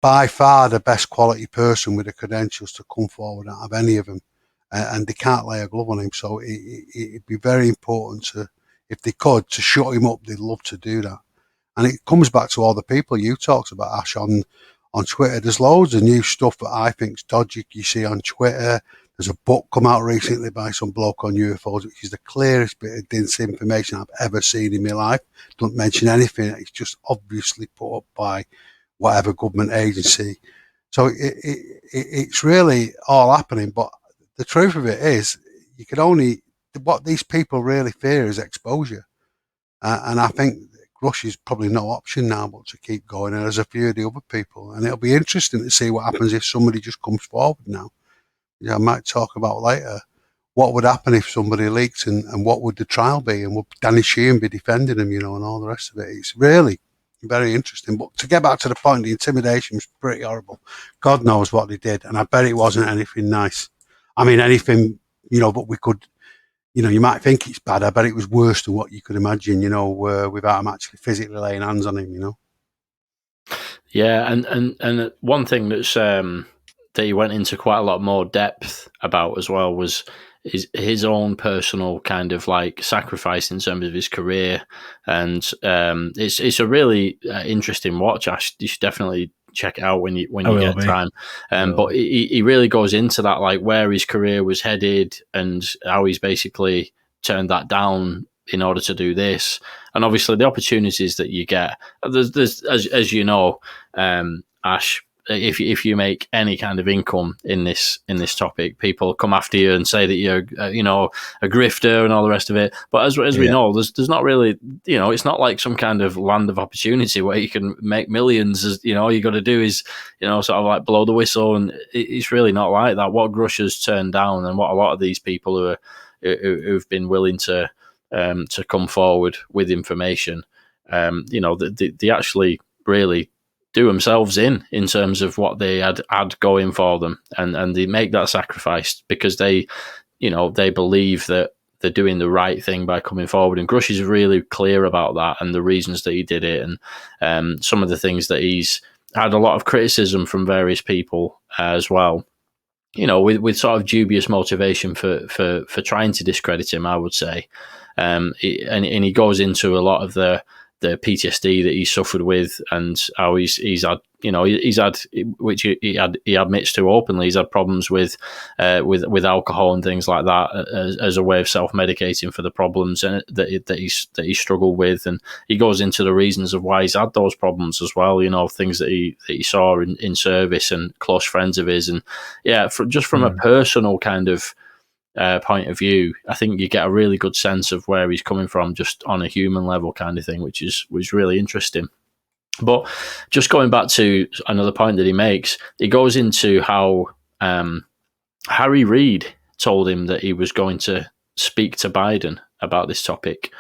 by far the best quality person with the credentials to come forward out of any of them, and they can't lay a glove on him. So it'd be very important to, if they could, to shut him up. They'd love to do that. And it comes back to all the people you talked about, Ash, on Twitter. There's loads of new stuff that I think's dodgy. You see on Twitter, there's a book come out recently by some bloke on UFOs, which is the clearest bit of disinformation I've ever seen in my life. Don't mention anything. It's just obviously put up by whatever government agency. So it's really all happening. But the truth of it is, what these people really fear is exposure. And I think Grusch is probably no option now but to keep going, and there's a few of the other people. And it'll be interesting to see what happens if somebody just comes forward now. I might talk about later what would happen if somebody leaked, and what would the trial be, and would Danny Sheehan be defending him, and all the rest of it. It's really very interesting. But to get back to the point, the intimidation was pretty horrible. God knows what they did, and I bet it wasn't anything nice. I mean, anything, but we could, you might think it's bad. I bet it was worse than what you could imagine, without them actually physically laying hands on him, Yeah, and one thing that's that he went into quite a lot more depth about as well was his own personal kind of like sacrifice in terms of his career, and it's a really interesting watch. Ash, you should definitely check it out when you get time. But he really goes into that, like where his career was headed and how he's basically turned that down in order to do this, and obviously the opportunities that you get. There's as you know, Ash, if you make any kind of income in this topic, people come after you and say that you're a grifter and all the rest of it. But as we know, there's not really, it's not like some kind of land of opportunity where you can make millions. All you got to do is sort of like blow the whistle, and it's really not like that. What Grusch has turned down, and what a lot of these people who've been willing to come forward with information, they actually really do themselves in terms of what they had going for them, and they make that sacrifice because they believe that they're doing the right thing by coming forward. And Grusch is really clear about that and the reasons that he did it, and some of the things that he's had a lot of criticism from various people as well. With sort of dubious motivation for trying to discredit him, I would say. And he goes into a lot of the PTSD that he suffered with, and how he's had, which he admits to openly, he's had problems with alcohol and things like that as a way of self-medicating for the problems that he struggled with, and he goes into the reasons of why he's had those problems as well. Things that he saw in service and close friends of his, and from a personal kind of point of view, I think you get a really good sense of where he's coming from, just on a human level kind of thing, which was really interesting. But just going back to another point that he makes, he goes into how Harry Reid told him that he was going to speak to Biden about this topic.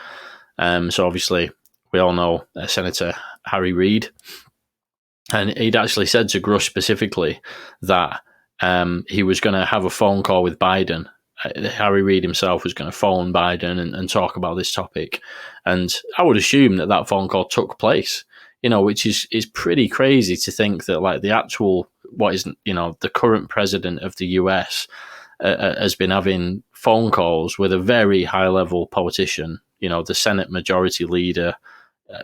So obviously we all know Senator Harry Reid, and he'd actually said to Grusch specifically that he was going to have a phone call with Biden. Harry Reid himself was going to phone Biden and talk about this topic. And I would assume that phone call took place, which is pretty crazy to think that, like, the actual, the current president of the US has been having phone calls with a very high level politician, the Senate Majority Leader,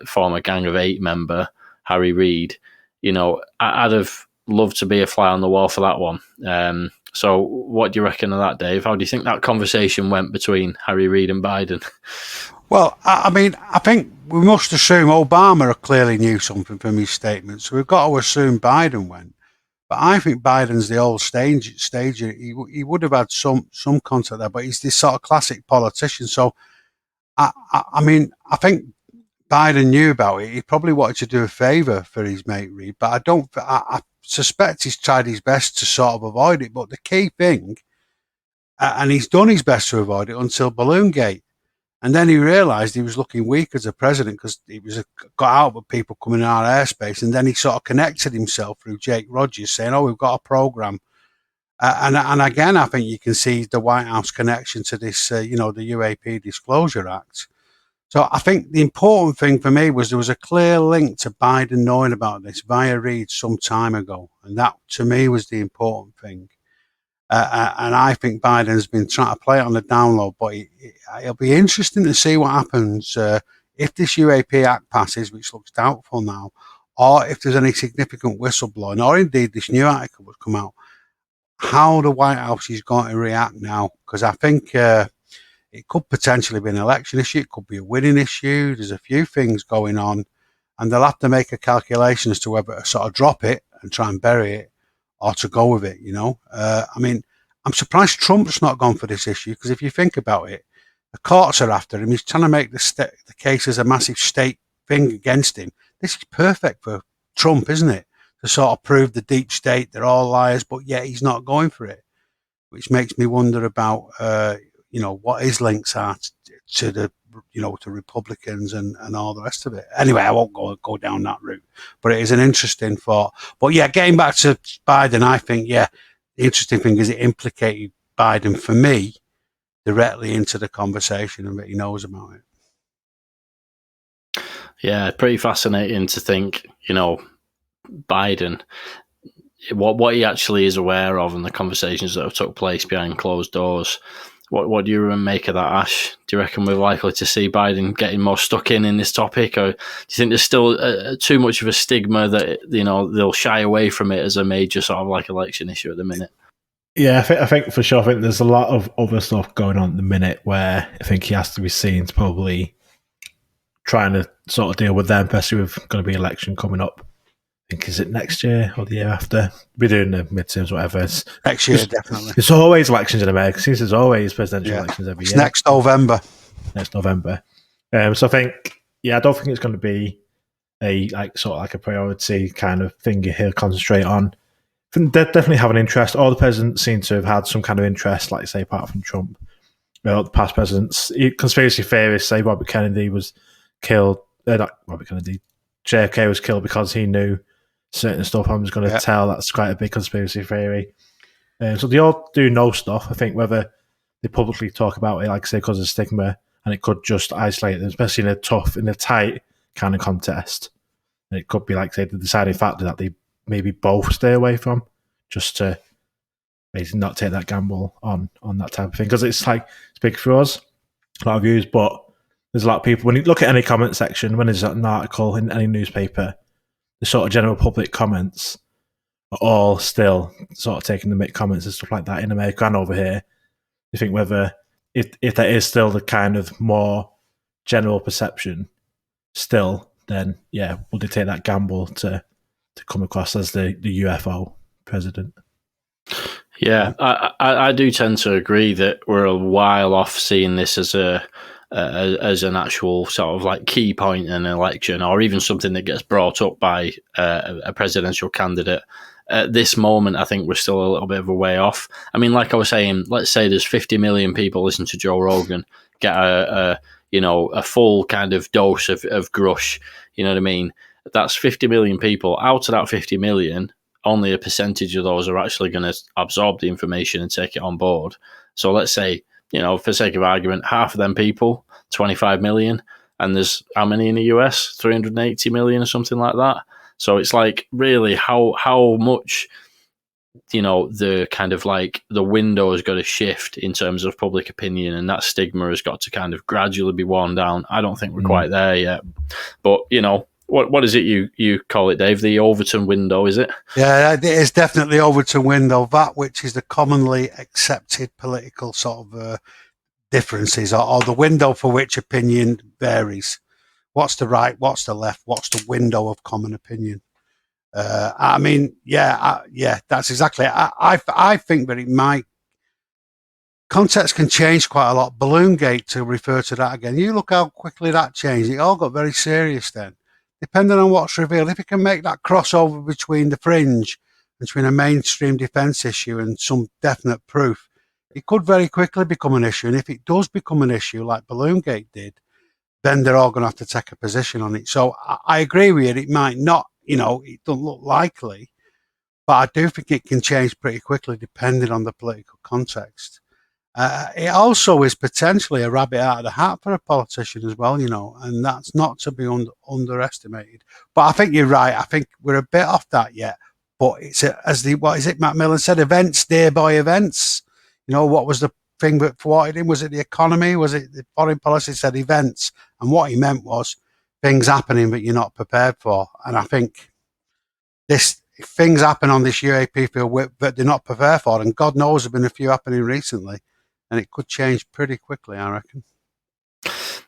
former Gang of Eight member, Harry Reid. I'd have loved to be a fly on the wall for that one. So what do you reckon of that, Dave? How do you think that conversation went between Harry Reid and Biden? Well, I mean, I think we must assume Obama clearly knew something from his statement, so we've got to assume Biden went. But I think Biden's the old stager. He would have had some contact there, but he's this sort of classic politician. So I mean, I think Biden knew about it. He probably wanted to do a favour for his mate Reid, but I suspect he's tried his best to sort of avoid it. But the key thing, and he's done his best to avoid it until Balloongate. And then he realised he was looking weak as a president because he was got out with people coming in our airspace. And then he sort of connected himself through Jake Rogers saying, oh, we've got a programme. And again, I think you can see the White House connection to this, the UAP Disclosure Act. So I think the important thing for me was there was a clear link to Biden knowing about this via Reid some time ago. And that, to me, was the important thing. And I think Biden's been trying to play it on the download, but it'll be interesting to see what happens if this UAP Act passes, which looks doubtful now, or if there's any significant whistleblowing, or indeed this new article would come out, how the White House is going to react now. Because I think it could potentially be an election issue, it could be a winning issue, there's a few things going on, and they'll have to make a calculation as to whether to sort of drop it and try and bury it, or to go with it, I mean, I'm surprised Trump's not gone for this issue, because if you think about it, the courts are after him. He's trying to make the case as a massive state thing against him. This is perfect for Trump, isn't it? To sort of prove the deep state, they're all liars, but yet he's not going for it, which makes me wonder about, what his links are to the, to Republicans and all the rest of it. Anyway, I won't go down that route, but it is an interesting thought. But yeah, getting back to Biden, I think, the interesting thing is it implicated Biden, for me, directly into the conversation, and that he knows about it. Yeah, pretty fascinating to think, Biden, what he actually is aware of and the conversations that have took place behind closed doors. What do you make of that, Ash? Do you reckon we're likely to see Biden getting more stuck in this topic, or do you think there's still too much of a stigma that they'll shy away from it as a major sort of like election issue at the minute? Yeah, I think for sure. I think there's a lot of other stuff going on at the minute where I think he has to be seen to probably trying to sort of deal with them, especially with going to be election coming up. I think, is it next year or the year after? We're doing the midterms, whatever. Next year, definitely. There's always elections in America. Since there's always presidential elections every year. Next November. So I think, I don't think it's going to be a priority kind of thing he'll concentrate on. I think they definitely have an interest. All the presidents seem to have had some kind of interest, like say, apart from Trump. The past presidents, conspiracy theorists say Robert Kennedy was killed. Not Robert Kennedy. JFK was killed because he knew certain stuff. I'm just going to tell that's quite a big conspiracy theory. So they all do know stuff. I think whether they publicly talk about it, like I say, because of stigma, and it could just isolate them, especially in a tight kind of contest. And it could be, like say, the deciding factor that they maybe both stay away from, just to basically not take that gamble on that type of thing. Because it's big for us, a lot of views, but there's a lot of people, when you look at any comment section, when there's an article in any newspaper, the sort of general public comments are all still sort of taking the mick comments and stuff like that in America and over here. You think whether, if that is still the kind of more general perception still, then will they take that gamble to come across as the UFO president? Yeah, I do tend to agree that we're a while off seeing this as an actual sort of like key point in an election, or even something that gets brought up by a presidential candidate. At this moment, I think we're still a little bit of a way off. I mean, like I was saying, let's say there's 50 million people listen to Joe Rogan, get a full kind of dose of Grusch. You know what I mean? That's 50 million people. Out of that 50 million, only a percentage of those are actually going to absorb the information and take it on board. So let's say, for sake of argument, half of them people, 25 million, and there's how many in the US? 380 million or something like that. So it's like, really, how much, the kind of like the window has got to shift in terms of public opinion, and that stigma has got to kind of gradually be worn down. I don't think we're quite there yet. But, what is it you call it, Dave? The Overton window, is it? Yeah, it is definitely Overton window. That which is the commonly accepted political sort of differences, or the window for which opinion varies. What's the right? What's the left? What's the window of common opinion? I mean, yeah, that's exactly it. I think that it might. Context can change quite a lot. Balloongate, to refer to that again. You look how quickly that changed. It all got very serious then. Depending on what's revealed, if you can make that crossover between the fringe, between a mainstream defence issue and some definite proof, it could very quickly become an issue. And if it does become an issue, like Balloongate did, then they're all going to have to take a position on it. So I agree with you. It might not, it doesn't look likely, but I do think it can change pretty quickly depending on the political context. It also is potentially a rabbit out of the hat for a politician as well, and that's not to be underestimated. But I think you're right. I think we're a bit off that yet. But it's what is it Matt Millen said? Events, day by events. What was the thing that thwarted him? Was it the economy? Was it the foreign policy? Said events, and what he meant was things happening that you're not prepared for. And I think things happen on this UAP field that they're not prepared for, and God knows there've been a few happening recently. And it could change pretty quickly, I reckon.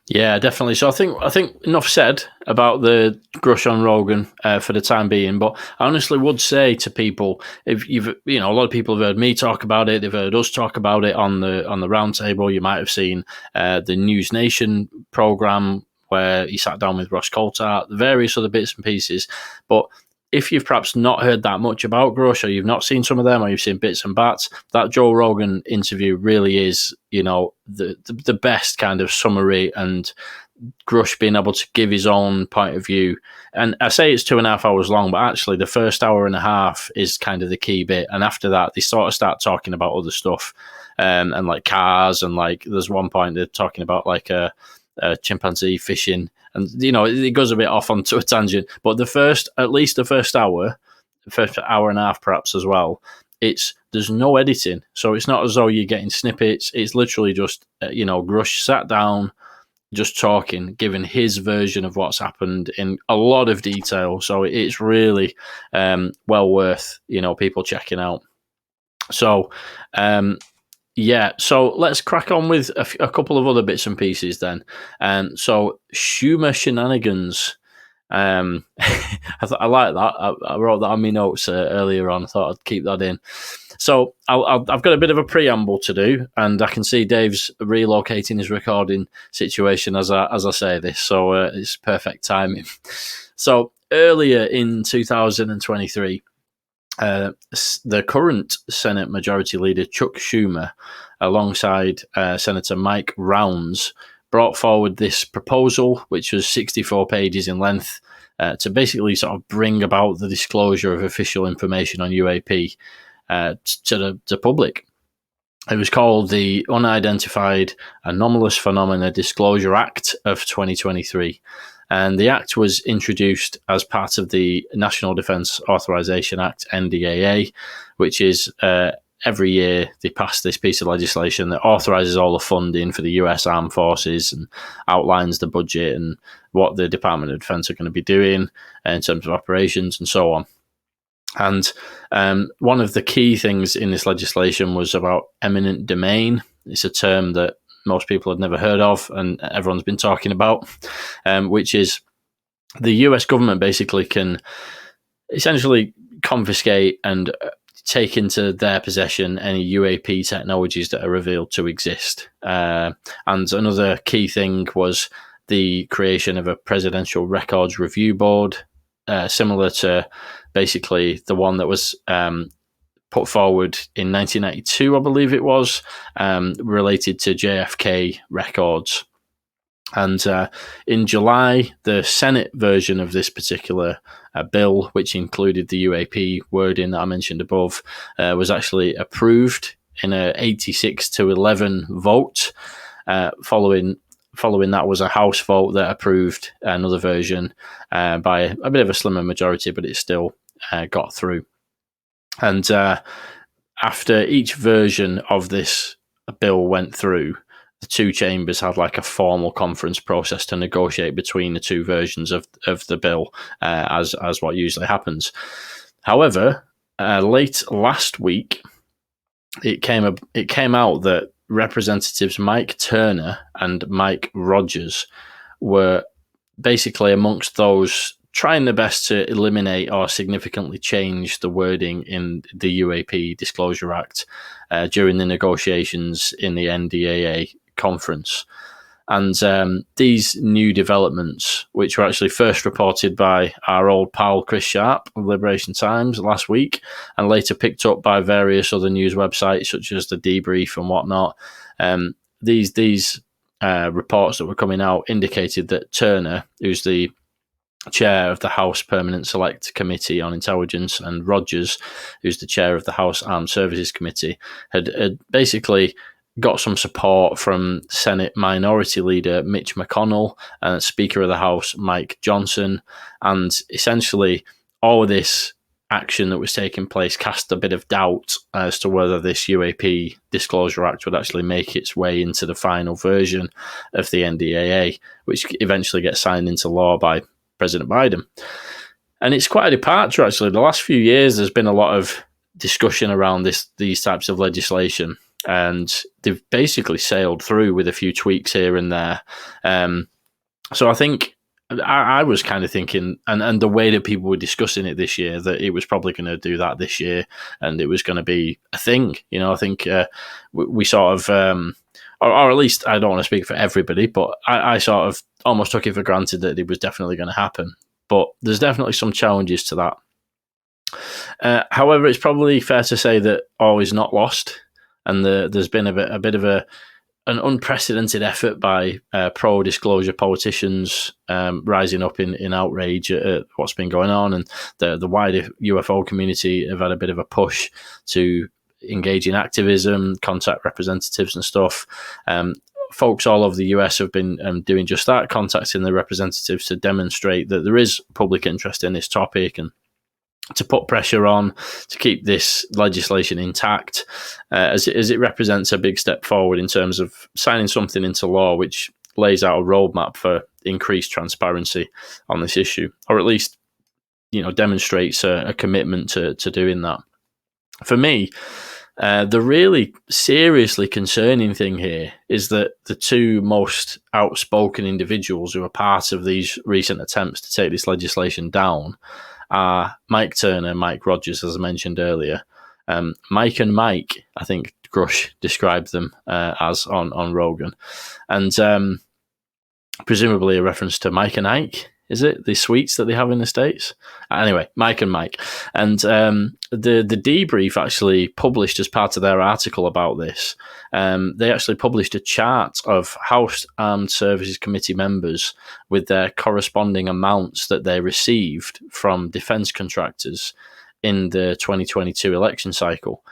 Yeah, definitely. So I think enough said about the Grusch on Rogan for the time being. But I honestly would say to people, if a lot of people have heard me talk about it, they've heard us talk about it on the round table. You might have seen the News Nation program where he sat down with Ross Coulthart, the various other bits and pieces. But if you've perhaps not heard that much about Grusch, or you've not seen some of them, or you've seen bits and bats, that Joe Rogan interview really is, the best kind of summary, and Grusch being able to give his own point of view. And I say it's 2.5 hours long, but actually the first hour and a half is kind of the key bit. And after that, they sort of start talking about other stuff, and like cars, and like there's one point they're talking about like a chimpanzee fishing. And, it goes a bit off onto a tangent. But the first hour and a half perhaps as well, there's no editing. So it's not as though you're getting snippets. It's literally just, Grusch sat down, just talking, giving his version of what's happened in a lot of detail. So it's really well worth, people checking out. So, so let's crack on with a couple of other bits and pieces then. So Schumer shenanigans. I like that. I wrote that on my notes earlier on. I thought I'd keep that in. So I've got a bit of a preamble to do, and I can see Dave's relocating his recording situation as I say this. So it's perfect timing. So earlier in 2023. The current Senate Majority Leader Chuck Schumer, alongside Senator Mike Rounds, brought forward this proposal, which was 64 pages in length, to basically sort of bring about the disclosure of official information on UAP to the public. It was called the Unidentified Anomalous Phenomena Disclosure Act of 2023. And the act was introduced as part of the National Defence Authorization Act, NDAA, which is every year they pass this piece of legislation that authorises all the funding for the US Armed Forces and outlines the budget and what the Department of Defence are going to be doing in terms of operations and so on. And one of the key things in this legislation was about eminent domain. It's a term that most people had never heard of and everyone's been talking about, which is the US government basically can essentially confiscate and take into their possession any UAP technologies that are revealed to exist. And another key thing was the creation of a Presidential Records Review Board, similar to basically the one that was put forward in 1992, I believe it was, related to JFK records. And in July, the Senate version of this particular bill, which included the UAP wording that I mentioned above, was actually approved in a 86-11 vote. Following that was a House vote that approved another version by a bit of a slimmer majority, but it still got through. And after each version of this bill went through, the two chambers had like a formal conference process to negotiate between the two versions of the bill, as what usually happens. However, late last week, it came out that Representatives Mike Turner and Mike Rogers were basically amongst those trying their best to eliminate or significantly change the wording in the UAP Disclosure Act during the negotiations in the NDAA conference. And these new developments, which were actually first reported by our old pal Chris Sharp of Liberation Times last week, and later picked up by various other news websites such as the Debrief and whatnot, these reports that were coming out indicated that Turner, who's the chair of the House Permanent Select Committee on Intelligence, and Rogers, who's the chair of the House Armed Services Committee, had basically got some support from Senate Minority Leader Mitch McConnell and Speaker of the House Mike Johnson. And essentially, all of this action that was taking place cast a bit of doubt as to whether this UAP Disclosure Act would actually make its way into the final version of the NDAA, which eventually gets signed into law by President Biden. And it's quite a departure, actually. The last few years, there's been a lot of discussion around these types of legislation, and they've basically sailed through with a few tweaks here and there. So I think I was kind of thinking, and the way that people were discussing it this year, that it was probably going to do that this year, and it was going to be a thing. I think we sort of, or at least I don't want to speak for everybody, but I sort of almost took it for granted that it was definitely going to happen. But there's definitely some challenges to that. However, it's probably fair to say that all is not lost, and there's been a bit of an unprecedented effort by pro-disclosure politicians rising up in outrage at what's been going on, and the wider UFO community have had a bit of a push to engage in activism, contact representatives and stuff. Folks all over the US have been doing just that, contacting the representatives to demonstrate that there is public interest in this topic and to put pressure on to keep this legislation intact, as it represents a big step forward in terms of signing something into law which lays out a roadmap for increased transparency on this issue, or at least demonstrates a commitment to doing that. For me, the really seriously concerning thing here is that the two most outspoken individuals who are part of these recent attempts to take this legislation down are Mike Turner and Mike Rogers, as I mentioned earlier. Mike and Mike, I think Grusch described them as on Rogan. And presumably a reference to Mike and Ike. Is it the sweets that they have in the States? Anyway, Mike and Mike. And the Debrief actually published, as part of their article about this, they actually published a chart of House Armed Services Committee members with their corresponding amounts that they received from defence contractors in the 2022 election cycle.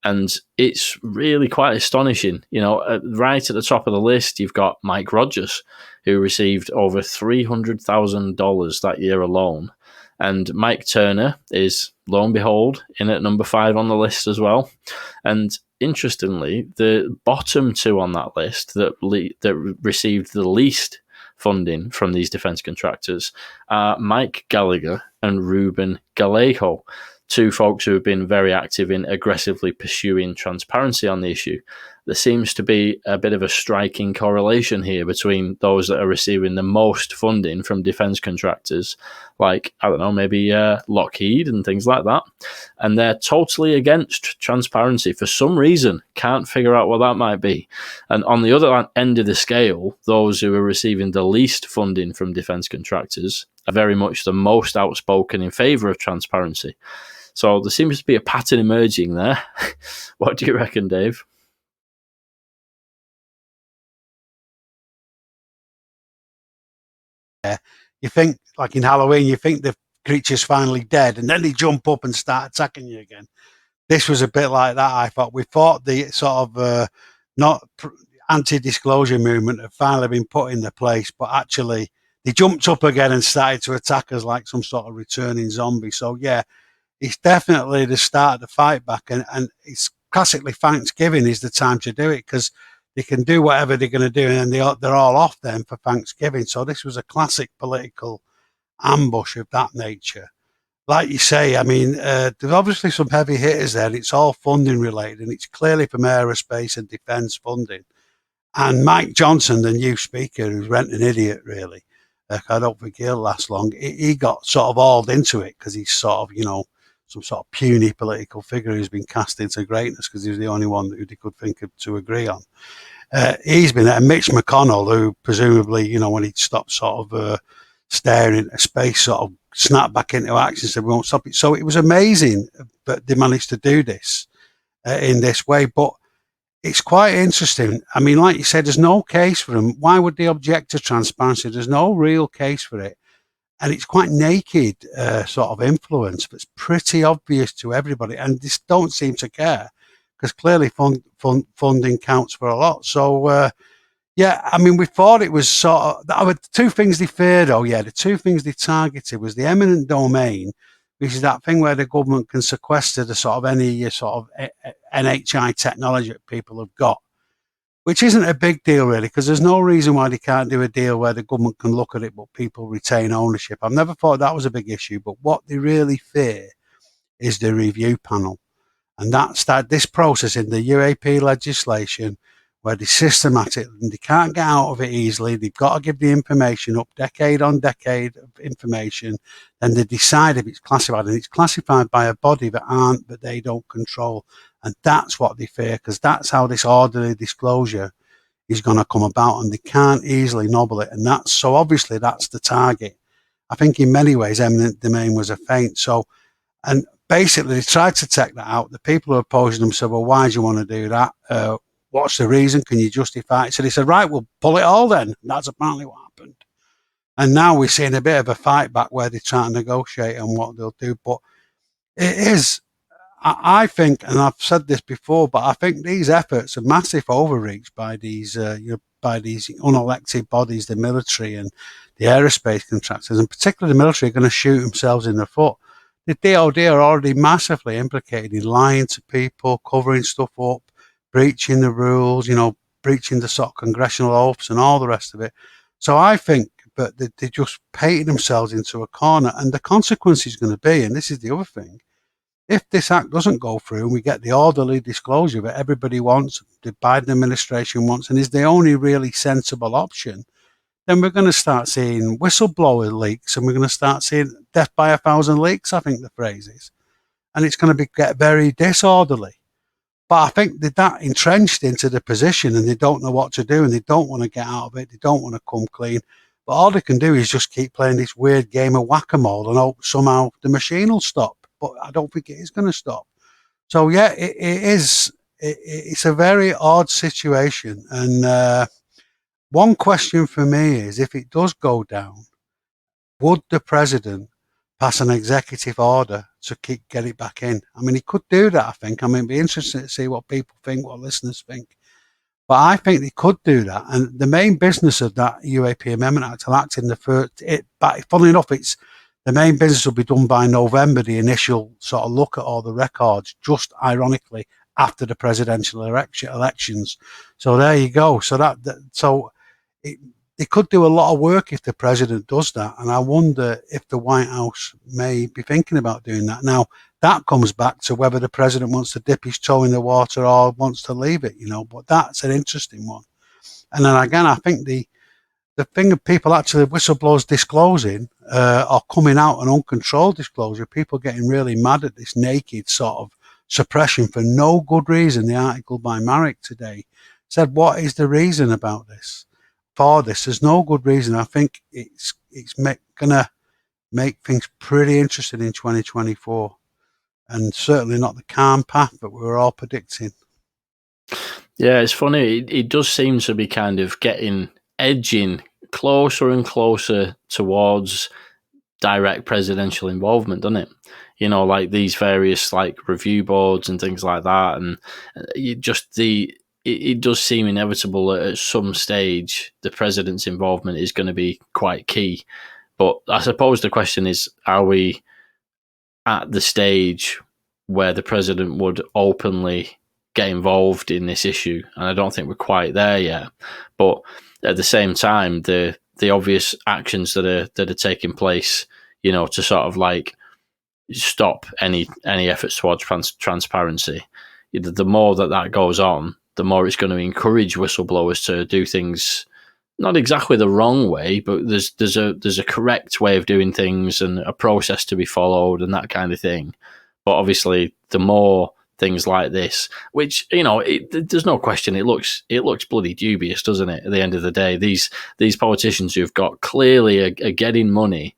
And it's really quite astonishing. Right at the top of the list, you've got Mike Rogers, who received over $300,000 that year alone. And Mike Turner is, lo and behold, in at number 5 on the list as well. And interestingly, the bottom two on that list that received the least funding from these defence contractors are Mike Gallagher and Ruben Gallego, two folks who have been very active in aggressively pursuing transparency on the issue. There seems to be a bit of a striking correlation here between those that are receiving the most funding from defence contractors, like, I don't know, maybe Lockheed and things like that. And they're totally against transparency for some reason. Can't figure out what that might be. And on the other end of the scale, those who are receiving the least funding from defence contractors are very much the most outspoken in favour of transparency. So there seems to be a pattern emerging there. What do you reckon, Dave? You think, like in Halloween, you think the creature's finally dead, and then they jump up and start attacking you again. This was a bit like that, I thought. We thought the sort of anti-disclosure movement had finally been put into place, but actually they jumped up again and started to attack us like some sort of returning zombie. So, yeah, it's definitely the start of the fight back, and it's classically Thanksgiving is the time to do it, because they can do whatever they're going to do, and they're all off then for Thanksgiving. So this was a classic political ambush of that nature. Like you say, I mean, there's obviously some heavy hitters there. It's all funding related, and it's clearly from aerospace and defence funding. And Mike Johnson, the new speaker, who's rent an idiot, really, I don't think he'll last long. He got sort of hauled into it because he's sort of, some sort of puny political figure who's been cast into greatness because he was the only one who they could think of to agree on. He's been at Mitch McConnell, who presumably, when he stopped sort of staring into space, sort of snapped back into action and said, we won't stop it. So it was amazing that they managed to do this in this way. But it's quite interesting. I mean, like you said, there's no case for them. Why would they object to transparency? There's no real case for it. And it's quite naked sort of influence, but it's pretty obvious to everybody. And they don't seem to care because clearly funding counts for a lot. So, I mean, we thought it was sort of, the two things they feared, the two things they targeted was the eminent domain, which is that thing where the government can sequester the sort of any sort of NHI technology that people have got, which isn't a big deal really, because there's no reason why they can't do a deal where the government can look at it, but people retain ownership. I've never thought that was a big issue, but what they really fear is the review panel. And that's this process in the UAP legislation where they systematic and they can't get out of it easily. They've got to give the information up decade on decade of information. Then they decide if it's classified, and it's classified by a body that they don't control. And that's what they fear, because that's how this orderly disclosure is going to come about, and they can't easily nobble it. And so obviously that's the target. I think in many ways eminent domain was a feint. And basically they tried to take that out. The people who are opposing them said, well, why do you want to do that? What's the reason? Can you justify it? So they said, right, we'll pull it all then. And that's apparently what happened. And now we're seeing a bit of a fight back where they're trying to negotiate on what they'll do. But it is, I think, and I've said this before, but I think these efforts are massive overreach by these unelected bodies, the military and the aerospace contractors, and particularly the military, are going to shoot themselves in the foot. The DOD are already massively implicated in lying to people, covering stuff up, breaching the rules, breaching the sort of congressional oaths and all the rest of it. So I think that they just painted themselves into a corner, and the consequence is going to be, and this is the other thing, if this act doesn't go through and we get the orderly disclosure that everybody wants, the Biden administration wants, and is the only really sensible option, then we're going to start seeing whistleblower leaks, and we're going to start seeing death by 1,000 leaks, I think the phrase is. And it's going to get very disorderly. But I think they're that entrenched into the position and they don't know what to do and they don't want to get out of it. They don't want to come clean. But all they can do is just keep playing this weird game of whack-a-mole and hope somehow the machine will stop. But I don't think it is going to stop. So, yeah, it is. It's a very odd situation. And one question for me is, if it does go down, would the president pass an executive order to get it back in? I mean, he could do that, I think. I mean, it'd be interesting to see what people think, what listeners think. But I think they could do that. And the main business of that UAP Amendment Act will act in the first, funnily enough, the main business will be done by November, the initial sort of look at all the records, just ironically after the presidential elections. So there you go. They could do a lot of work if the president does that. And I wonder if the White House may be thinking about doing that. Now, that comes back to whether the president wants to dip his toe in the water or wants to leave it, but that's an interesting one. And then again, I think the thing of people actually, whistleblowers disclosing or coming out an uncontrolled disclosure, people getting really mad at this naked sort of suppression for no good reason. The article by Marek today said, what is the reason about this? For this, there's no good reason. I think it's going to make things pretty interesting in 2024, and certainly not the calm path that we were all predicting. Yeah, it's funny. It does seem to be kind of edging closer and closer towards direct presidential involvement, doesn't it? Like these various like review boards and things like that, and it does seem inevitable that at some stage the president's involvement is going to be quite key. But I suppose the question is, are we at the stage where the president would openly get involved in this issue? And I don't think we're quite there yet. But at the same time, the obvious actions that are taking place, to sort of like stop any efforts towards transparency, the more that goes on, the more it's going to encourage whistleblowers to do things not exactly the wrong way, but there's a correct way of doing things and a process to be followed and that kind of thing. But obviously, the more things like this, which there's no question, it looks bloody dubious, doesn't it? At the end of the day, these politicians who've got clearly are getting money,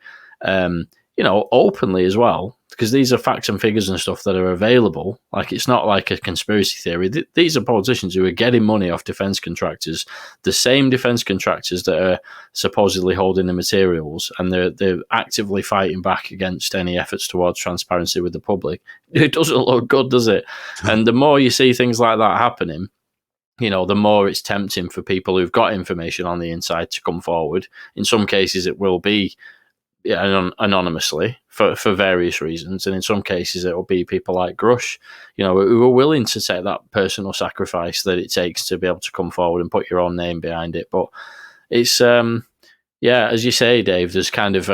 openly as well, because these are facts and figures and stuff that are available. Like, it's not like a conspiracy theory. These are politicians who are getting money off defence contractors, the same defence contractors that are supposedly holding the materials, and they're actively fighting back against any efforts towards transparency with the public. It doesn't look good, does it? And the more you see things like that happening, the more it's tempting for people who've got information on the inside to come forward. In some cases, it will be anonymously for various reasons, and in some cases it will be people like Grusch, who are willing to take that personal sacrifice that it takes to be able to come forward and put your own name behind it. But it's as you say, Dave, there's kind of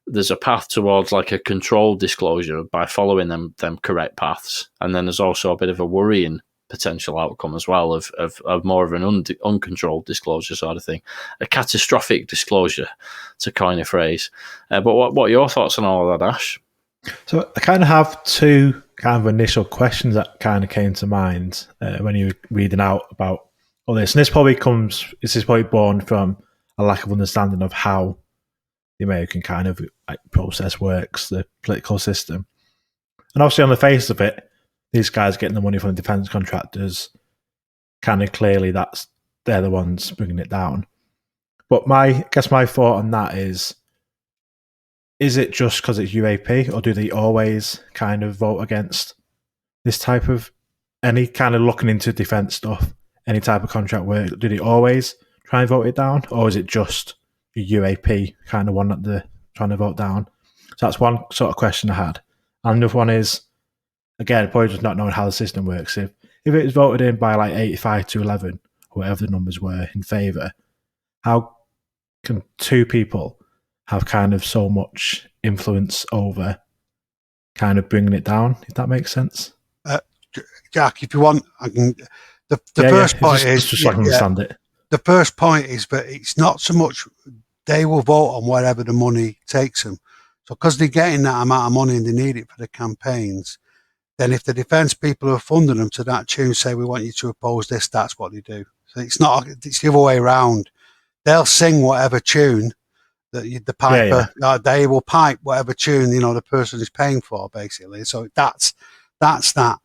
there's a path towards like a controlled disclosure by following them correct paths, and then there's also a bit of a worrying potential outcome as well of more of an uncontrolled disclosure sort of thing, a catastrophic disclosure, to coin a phrase. But what are your thoughts on all of that, Ash? So I kind of have two kind of initial questions that kind of came to mind when you were reading out about all this. And this is probably born from a lack of understanding of how the American kind of like process works, the political system. And obviously on the face of it, these guys getting the money from the defence contractors, kind of clearly they're the ones bringing it down. But I guess my thought on that is it just because it's UAP, or do they always kind of vote against this type of, any kind of looking into defence stuff, any type of contract work, do they always try and vote it down? Or is it just a UAP kind of one that they're trying to vote down? So that's one sort of question I had. And another one is, again, probably just not knowing how the system works. If it was voted in by like 85 to 11, or whatever the numbers were in favour, how can two people have kind of so much influence over kind of bringing it down, if that makes sense? Jack, if you want, I can. The first point is just so I can understand it. The first point is that it's not so much they will vote on wherever the money takes them. So because they're getting that amount of money and they need it for the campaigns, then if the defence people who are funding them to that tune say, we want you to oppose this, that's what they do. So it's the other way around. They'll sing whatever tune that the piper, they will pipe whatever tune, the person is paying for, basically. So that's that.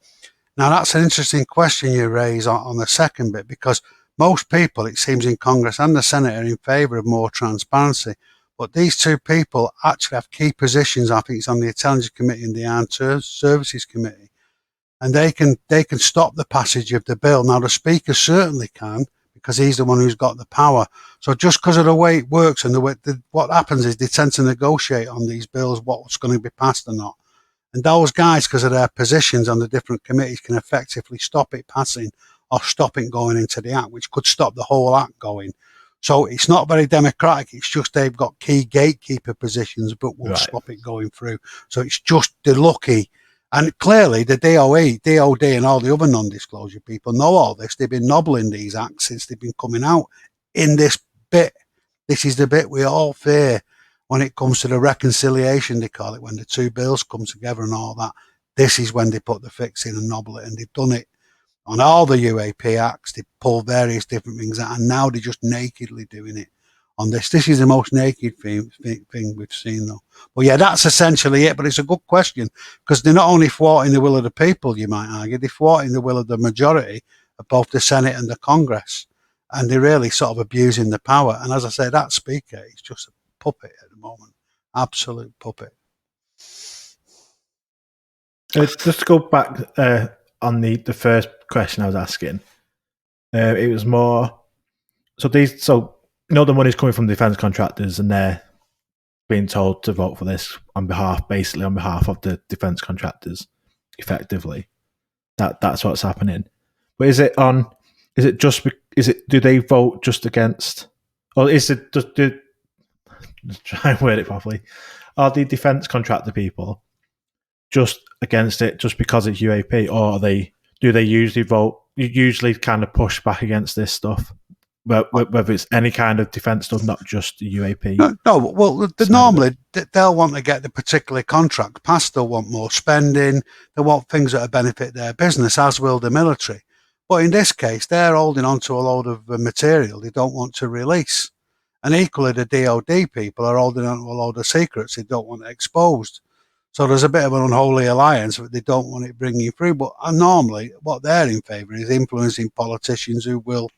Now, that's an interesting question you raise on the second bit, because most people, it seems, in Congress and the Senate are in favour of more transparency. But these two people actually have key positions. I think it's on the Intelligence Committee and the Armed Services Committee. And they can stop the passage of the bill. Now, the Speaker certainly can, because he's the one who's got the power. So just because of the way it works and the way what happens is they tend to negotiate on these bills what's going to be passed or not. And those guys, because of their positions on the different committees, can effectively stop it passing or stop it going into the act, which could stop the whole act going. So it's not very democratic. It's just they've got key gatekeeper positions, but will stop it going through. So it's just the lucky. And clearly the DOE, DOD and all the other non-disclosure people know all this. They've been nobbling these acts since they've been coming out in this bit. This is the bit we all fear when it comes to the reconciliation, they call it, when the two bills come together and all that. This is when they put the fix in and nobble it. And they've done it on all the UAP acts. They pull various different things out, and now they're just nakedly doing it on this. This is the most naked thing we've seen, though. Well, yeah, that's essentially it. But it's a good question, because they're not only thwarting the will of the people, you might argue, they're thwarting the will of the majority of both the Senate and the Congress. And they're really sort of abusing the power. And as I say, that Speaker is just a puppet at the moment. Absolute puppet. Just to go back on the first question I was asking, it was more, the money's coming from defence contractors and they're being told to vote for this on behalf of the defence contractors, effectively. That's what's happening. But do they vote just against, or is it just try and word it properly? Are the defence contractor people just against it just because it's UAP, or do they usually vote? You usually kind of push back against this stuff whether it's any kind of defence stuff, not just UAP. No, well, normally they'll want to get the particular contract passed. They'll want more spending. They want things that benefit their business, as will the military. But in this case, they're holding on to a load of material they don't want to release. And equally, the DOD people are holding on to a load of secrets they don't want exposed. So there's a bit of an unholy alliance that they don't want it bringing through. But normally, what they're in favour is influencing politicians who will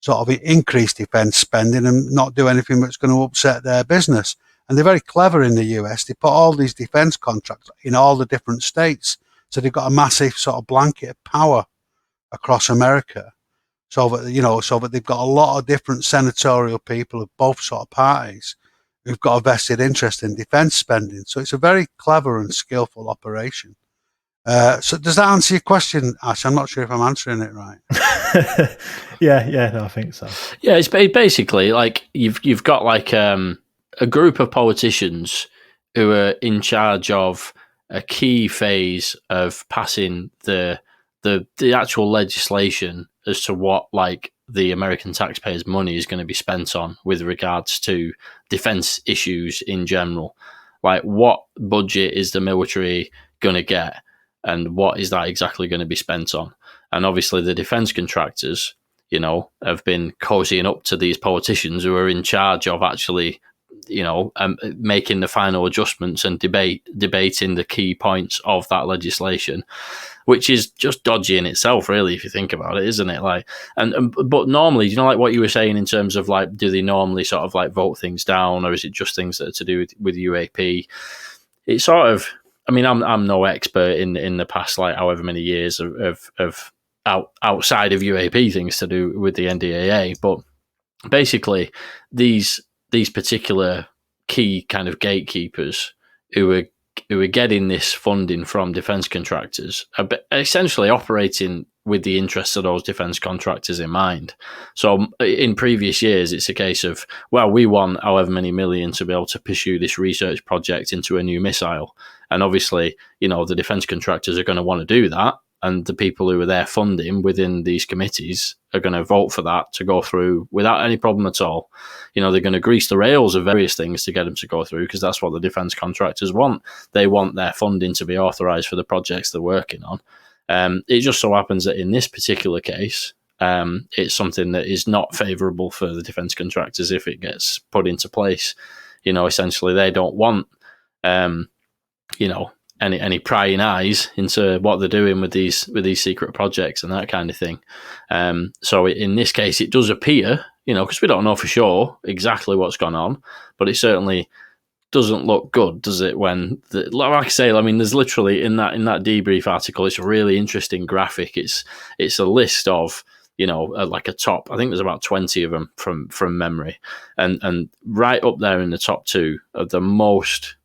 sort of increase defence spending and not do anything that's going to upset their business. And they're very clever in the US. They put all these defence contracts in all the different states. So they've got a massive sort of blanket of power across America. So that they've got a lot of different senatorial people of both sort of parties who've got a vested interest in defence spending. So it's a very clever and skillful operation. So does that answer your question, Ash? I'm not sure if I'm answering it right. Yeah, no, I think so. Yeah, it's basically like you've got like a group of politicians who are in charge of a key phase of passing the actual legislation as to what like the American taxpayers' money is going to be spent on with regards to defense issues in general. Like, what budget is the military going to get, and what is that exactly going to be spent on? And obviously, the defense contractors, have been cozying up to these politicians who are in charge of actually, making the final adjustments and debating the key points of that legislation, which is just dodgy in itself, really, if you think about it, isn't it? Like, but normally, like what you were saying in terms of like, do they normally sort of like vote things down, or is it just things that are to do with UAP? It's sort of, I mean, I'm no expert in the past like however many years of outside of UAP things to do with the NDAA, but basically these particular key kind of gatekeepers who are getting this funding from defence contractors are essentially operating with the interests of those defence contractors in mind. So in previous years, it's a case of, well, we want however many million to be able to pursue this research project into a new missile. And obviously, the defence contractors are going to want to do that. And the people who are there funding within these committees are going to vote for that to go through without any problem at all. They're going to grease the rails of various things to get them to go through, because that's what the defence contractors want. They want their funding to be authorised for the projects they're working on. It just so happens that in this particular case, it's something that is not favourable for the defence contractors if it gets put into place. Essentially, they don't want, any prying eyes into what they're doing with these secret projects and that kind of thing. So in this case, it does appear, because we don't know for sure exactly what's gone on, but it certainly doesn't look good, does it? When, like I say, I mean, there's literally in that debrief article, it's a really interesting graphic. It's a list of, like a top, I think there's about 20 of them from memory, and right up there in the top two of the most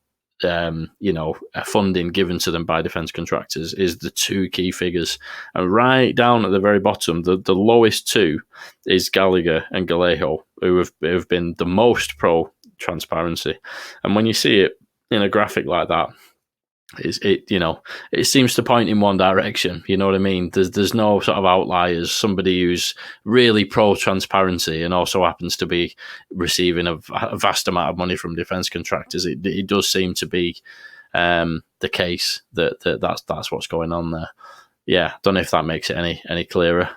funding given to them by defence contractors is the two key figures. And right down at the very bottom, the lowest two is Gallagher and Gallego, who have been the most pro transparency. And when you see it in a graphic like that, it seems to point in one direction. You know what I mean? There's no sort of outliers. Somebody who's really pro transparency and also happens to be receiving a vast amount of money from defence contractors. It does seem to be the case that's what's going on there. Yeah, don't know if that makes it any clearer.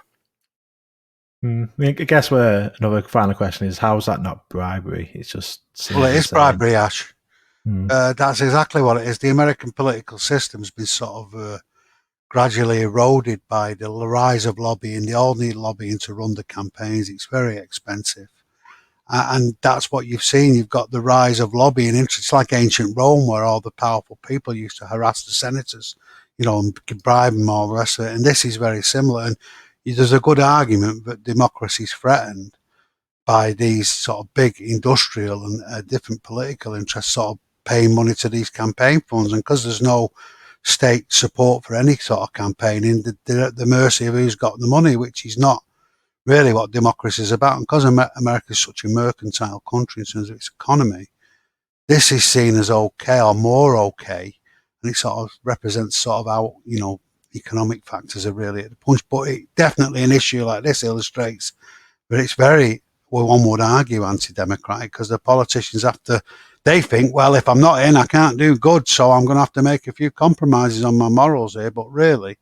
I guess another final question is, how is that not bribery? It's just it is bribery, Ash. That's exactly what it is. The American political system's been sort of gradually eroded by the rise of lobbying. They all need lobbying to run the campaigns. It's very expensive. And that's what you've seen. You've got the rise of lobbying. It's like ancient Rome, where all the powerful people used to harass the senators, and bribe them, all the rest of it. And this is very similar. And there's a good argument that democracy is threatened by these sort of big industrial and different political interests sort of paying money to these campaign funds. And because there's no state support for any sort of campaigning, they're at the mercy of who's got the money, which is not really what democracy is about. And because America is such a mercantile country in terms of its economy, this is seen as okay or more okay. And it sort of represents sort of how, economic factors are really at the punch. But it definitely, an issue like this illustrates but it's very, well, one would argue, anti-democratic, because the politicians they think, well, if I'm not in, I can't do good, so I'm going to have to make a few compromises on my morals here. But really,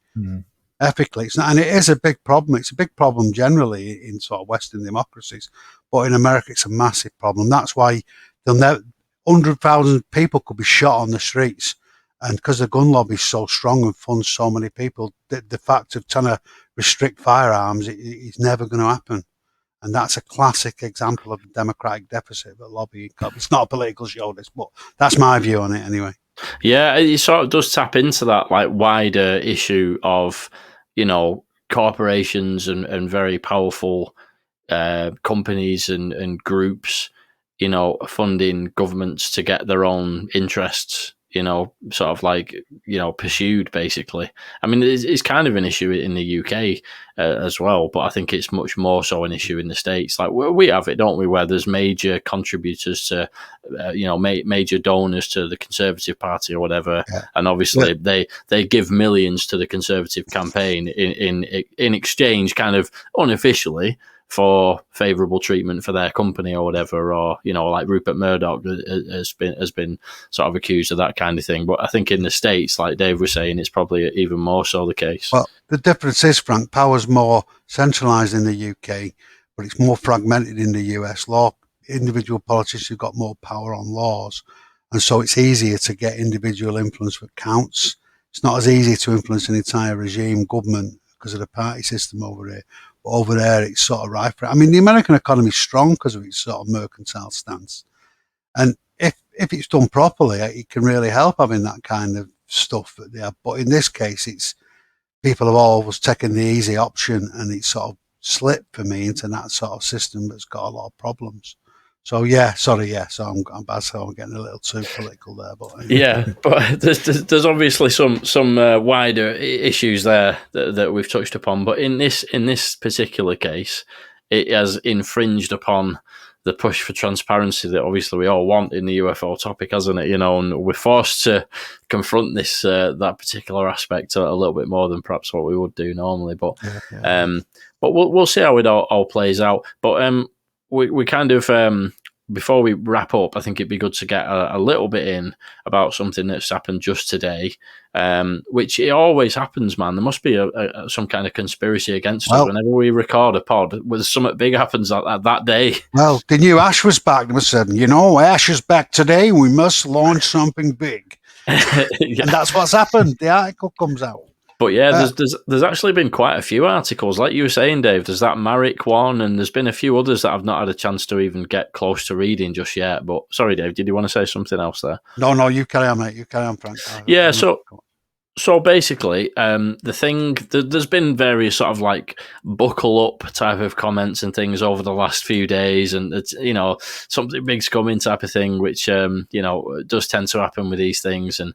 ethically, it's not, and it is a big problem. It's a big problem generally in sort of Western democracies, but in America, it's a massive problem. That's why 100,000 people could be shot on the streets, and because the gun lobby is so strong and funds so many people, the fact of trying to restrict firearms it's never going to happen. And that's a classic example of a democratic deficit that lobbying. It's not a political show, this, but that's my view on it anyway. Yeah, it sort of does tap into that like wider issue of, corporations and very powerful companies and groups, funding governments to get their own interests, sort of like, pursued, basically. I mean, it's kind of an issue in the UK as well, but I think it's much more so an issue in the States. Like we have it, don't we, where there's major contributors to, major donors to the Conservative Party or whatever, and obviously they give millions to the Conservative campaign in exchange, kind of unofficially, for favourable treatment for their company or whatever, or like Rupert Murdoch has been sort of accused of that kind of thing. But I think in the States, like Dave was saying, it's probably even more so the case. Well, the difference is, Frank, power's more centralised in the UK, but it's more fragmented in the US. Individual politicians have got more power on laws, and so it's easier to get individual influence that counts. It's not as easy to influence an entire regime, government, because of the party system over here. But over there, it's sort of rife. I mean, the American economy is strong because of its sort of mercantile stance. And if it's done properly, it can really help having that kind of stuff that they have. But in this case, it's people have always taken the easy option, and it's sort of slipped for me into that sort of system that's got a lot of problems. So so I'm getting a little too political there, but yeah, but there's obviously some wider issues there that we've touched upon. But in this particular case, it has infringed upon the push for transparency that obviously we all want in the UFO topic, hasn't it? And we're forced to confront this that particular aspect a little bit more than perhaps what we would do normally. But but we'll see how it all plays out. But we kind of before we wrap up, I think it'd be good to get a little bit in about something that's happened just today, which it always happens, man. There must be some kind of conspiracy against us whenever we record a pod. Where something big happens that day. Well, the new Ash was back. They must have said, Ash is back today. We must launch something big. And that's what's happened. The article comes out. But yeah, there's actually been quite a few articles, like you were saying, Dave. There's that Marek one, and there's been a few others that I've not had a chance to even get close to reading just yet. But sorry, Dave, did you want to say something else there? No, you carry on, mate. You carry on, Frank. Yeah, so basically, there's been various sort of like buckle up type of comments and things over the last few days, and it's, something big's coming type of thing, which does tend to happen with these things, and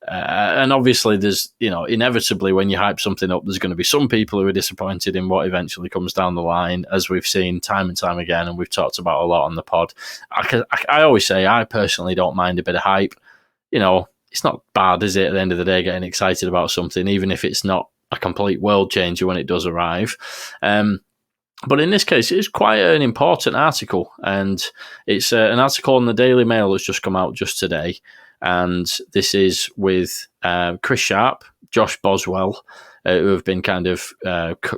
obviously there's inevitably when you hype something up, there's going to be some people who are disappointed in what eventually comes down the line, as we've seen time and time again, and we've talked about a lot on the pod. I always say I personally don't mind a bit of hype. It's not bad, is it, at the end of the day, getting excited about something, even if it's not a complete world changer when it does arrive. But in this case, it's quite an important article, and it's an article on the Daily Mail that's just come out just today. And this is with Chris Sharp, Josh Boswell, who have been kind of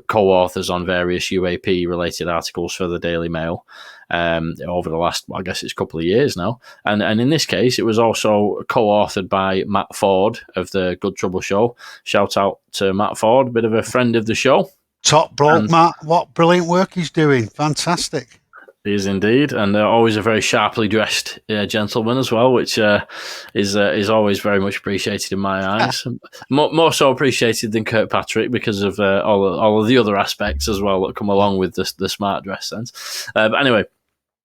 co-authors on various UAP-related articles for the Daily Mail over the last, I guess it's a couple of years now. And in this case, it was also co-authored by Matt Ford of the Good Trouble Show. Shout out to Matt Ford, a bit of a friend of the show. Top bloke, Matt. What brilliant work he's doing. Fantastic. He is indeed, and always a very sharply dressed gentleman as well, which is always very much appreciated in my eyes. More so appreciated than Kirkpatrick because of all of the other aspects as well that come along with the smart dress sense. But anyway,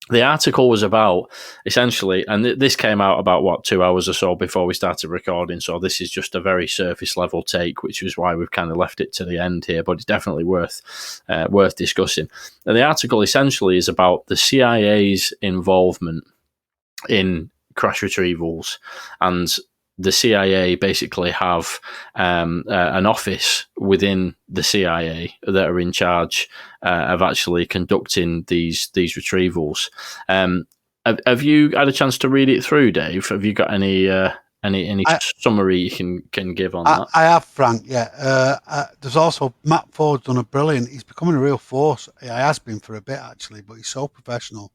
the article was about, essentially, and this came out about, 2 hours or so before we started recording, so this is just a very surface-level take, which is why we've kind of left it to the end here, but it's definitely worth discussing. And the article essentially is about the CIA's involvement in crash retrievals and the CIA basically have an office within the CIA that are in charge of actually conducting these retrievals. Have you had a chance to read it through, Dave? Have you got any summary you can give on that? I have, Frank. Yeah. There's also Matt Ford's done a brilliant. He's becoming a real force. He has been for a bit actually, but he's so professional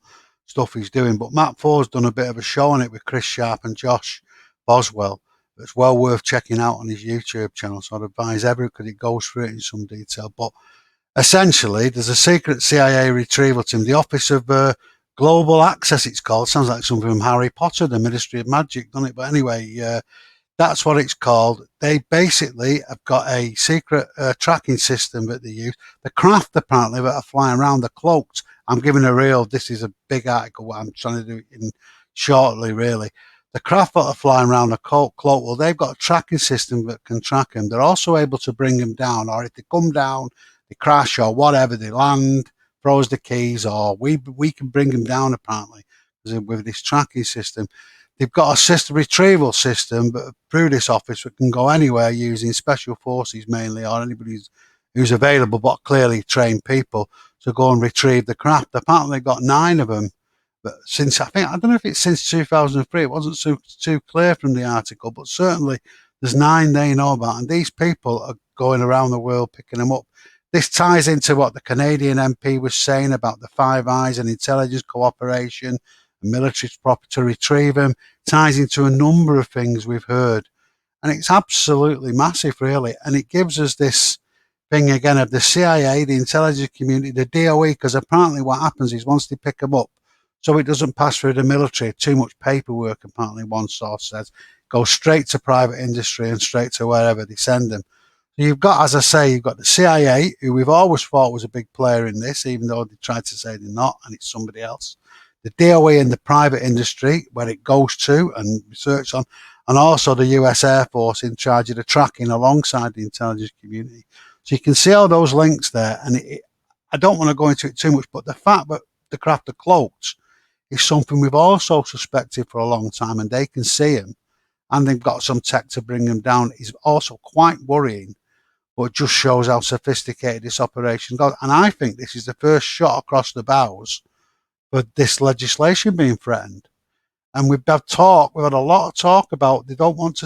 stuff he's doing. But Matt Ford's done a bit of a show on it with Chris Sharp and Josh Boswell. It's well worth checking out on his YouTube channel. So I'd advise everyone, because it goes through it in some detail. But essentially, there's a secret CIA retrieval team, the Office of Global Access, it's called. Sounds like something from Harry Potter, the Ministry of Magic, doesn't it? But anyway, that's what it's called. They basically have got a secret tracking system that they use. The craft, apparently, that are flying around, the cloaked. I'm giving this is a big article, what I'm trying to do in shortly, really. The craft that are flying around the cloak, well, they've got a tracking system that can track them. They're also able to bring them down, or if they come down, they crash or whatever, they land, throws the keys, or we can bring them down, apparently, with this tracking system. They've got a retrieval system, but through this office, we can go anywhere using special forces mainly, or anybody who's available, but clearly trained people to go and retrieve the craft. Apparently, they've got 9 of them. But since I don't know if it's since 2003, it wasn't too clear from the article, but certainly there's 9 they know about, and these people are going around the world picking them up. This ties into what the Canadian MP was saying about the Five Eyes and intelligence cooperation, and military's proper to retrieve them. Ties into a number of things we've heard, and it's absolutely massive, really. And it gives us this thing again of the CIA, the intelligence community, the DOE, because apparently what happens is once they pick them up, so it doesn't pass through the military, too much paperwork, apparently one source says, goes straight to private industry and straight to wherever they send them. So you've got, as I say, you've got the CIA, who we've always thought was a big player in this, even though they tried to say they're not, and it's somebody else. The DOE and the private industry, where it goes to and research on, and also the US Air Force in charge of the tracking alongside the intelligence community. So you can see all those links there, and I don't want to go into it too much, but the fact that the craft are cloaked is something we've also suspected for a long time, and they can see them, and they've got some tech to bring them down, is also quite worrying, but just shows how sophisticated this operation goes. And I think this is the first shot across the bows for this legislation being threatened. And we've had a lot of talk about they don't want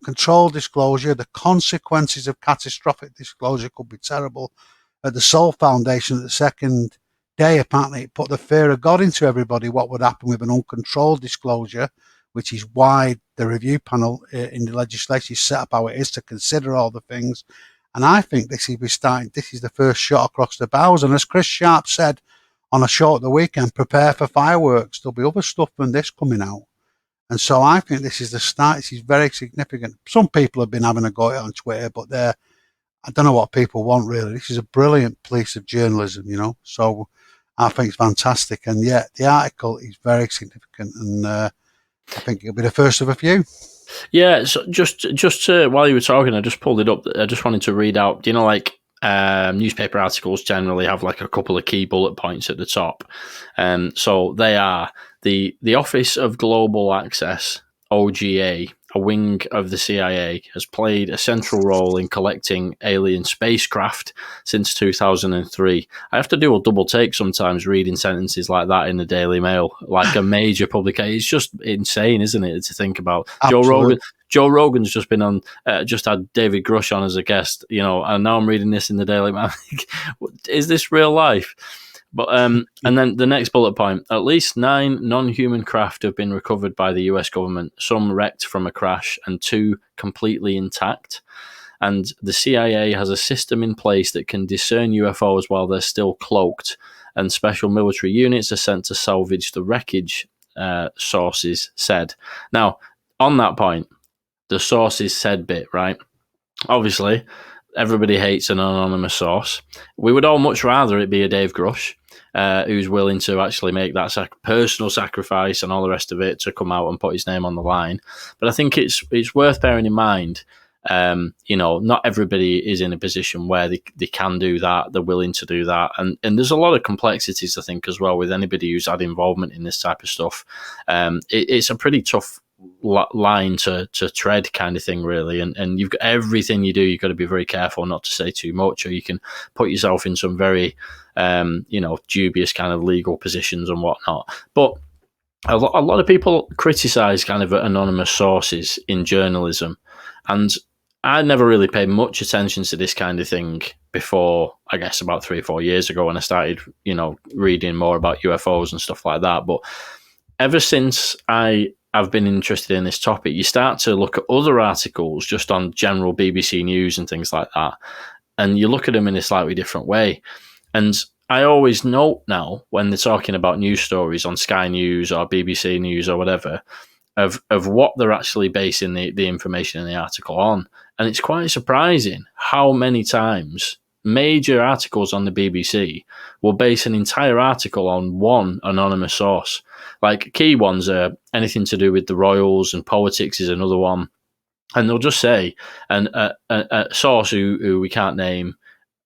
control disclosure. The consequences of catastrophic disclosure could be terrible. At the Soul Foundation, at the second day, apparently it put the fear of God into everybody, what would happen with an uncontrolled disclosure, which is why the review panel in the legislation is set up how it is to consider all the things. And I think this is the first shot across the bows. And as Chris Sharp said on a show at the weekend, prepare for fireworks. There'll be other stuff than this coming out. And so I think this is the start. This is very significant. Some people have been having a go at it on Twitter, but I don't know what people want, really. This is a brilliant piece of journalism, So I think it's fantastic. And yeah, the article is very significant, and I think it'll be the first of a few. Yeah, so just while you were talking, I just pulled it up. I just wanted to read out, newspaper articles generally have like a couple of key bullet points at the top. So they are the Office of Global Access, OGA, a wing of the CIA, has played a central role in collecting alien spacecraft since 2003. I have to do a double take sometimes reading sentences like that in the Daily Mail, like a major publication. It's just insane, isn't it, to think about? Absolutely. Joe Rogan's just been on, just had David Grusch on as a guest, and now I'm reading this in the Daily Mail. Is this real life? But and then the next bullet point: at least 9 non-human craft have been recovered by the US government, some wrecked from a crash and 2 completely intact. And the CIA has a system in place that can discern UFOs while they're still cloaked, and special military units are sent to salvage the wreckage, sources said. Now, on that point, the sources said bit, right? Obviously, everybody hates an anonymous source. We would all much rather it be a Dave Grusch, who's willing to actually make that personal sacrifice and all the rest of it to come out and put his name on the line. But I think it's worth bearing in mind, not everybody is in a position where they can do that, they're willing to do that. And there's a lot of complexities, I think, as well, with anybody who's had involvement in this type of stuff. It's a pretty tough line to tread kind of thing, really. And you've got everything you do, you've got to be very careful not to say too much, or you can put yourself in some very, dubious kind of legal positions and whatnot. But a lot of people criticize kind of anonymous sources in journalism, and I never really paid much attention to this kind of thing before, I guess, about 3 or 4 years ago when I started, reading more about UFOs and stuff like that. But ever since I've been interested in this topic, you start to look at other articles just on general BBC News and things like that, and you look at them in a slightly different way. And I always note now when they're talking about news stories on Sky News or BBC News or whatever, of what they're actually basing the information in the article on. And it's quite surprising how many times major articles on the BBC will base an entire article on one anonymous source. Like, key ones are anything to do with the royals, and politics is another one. And they'll just say, a source who we can't name,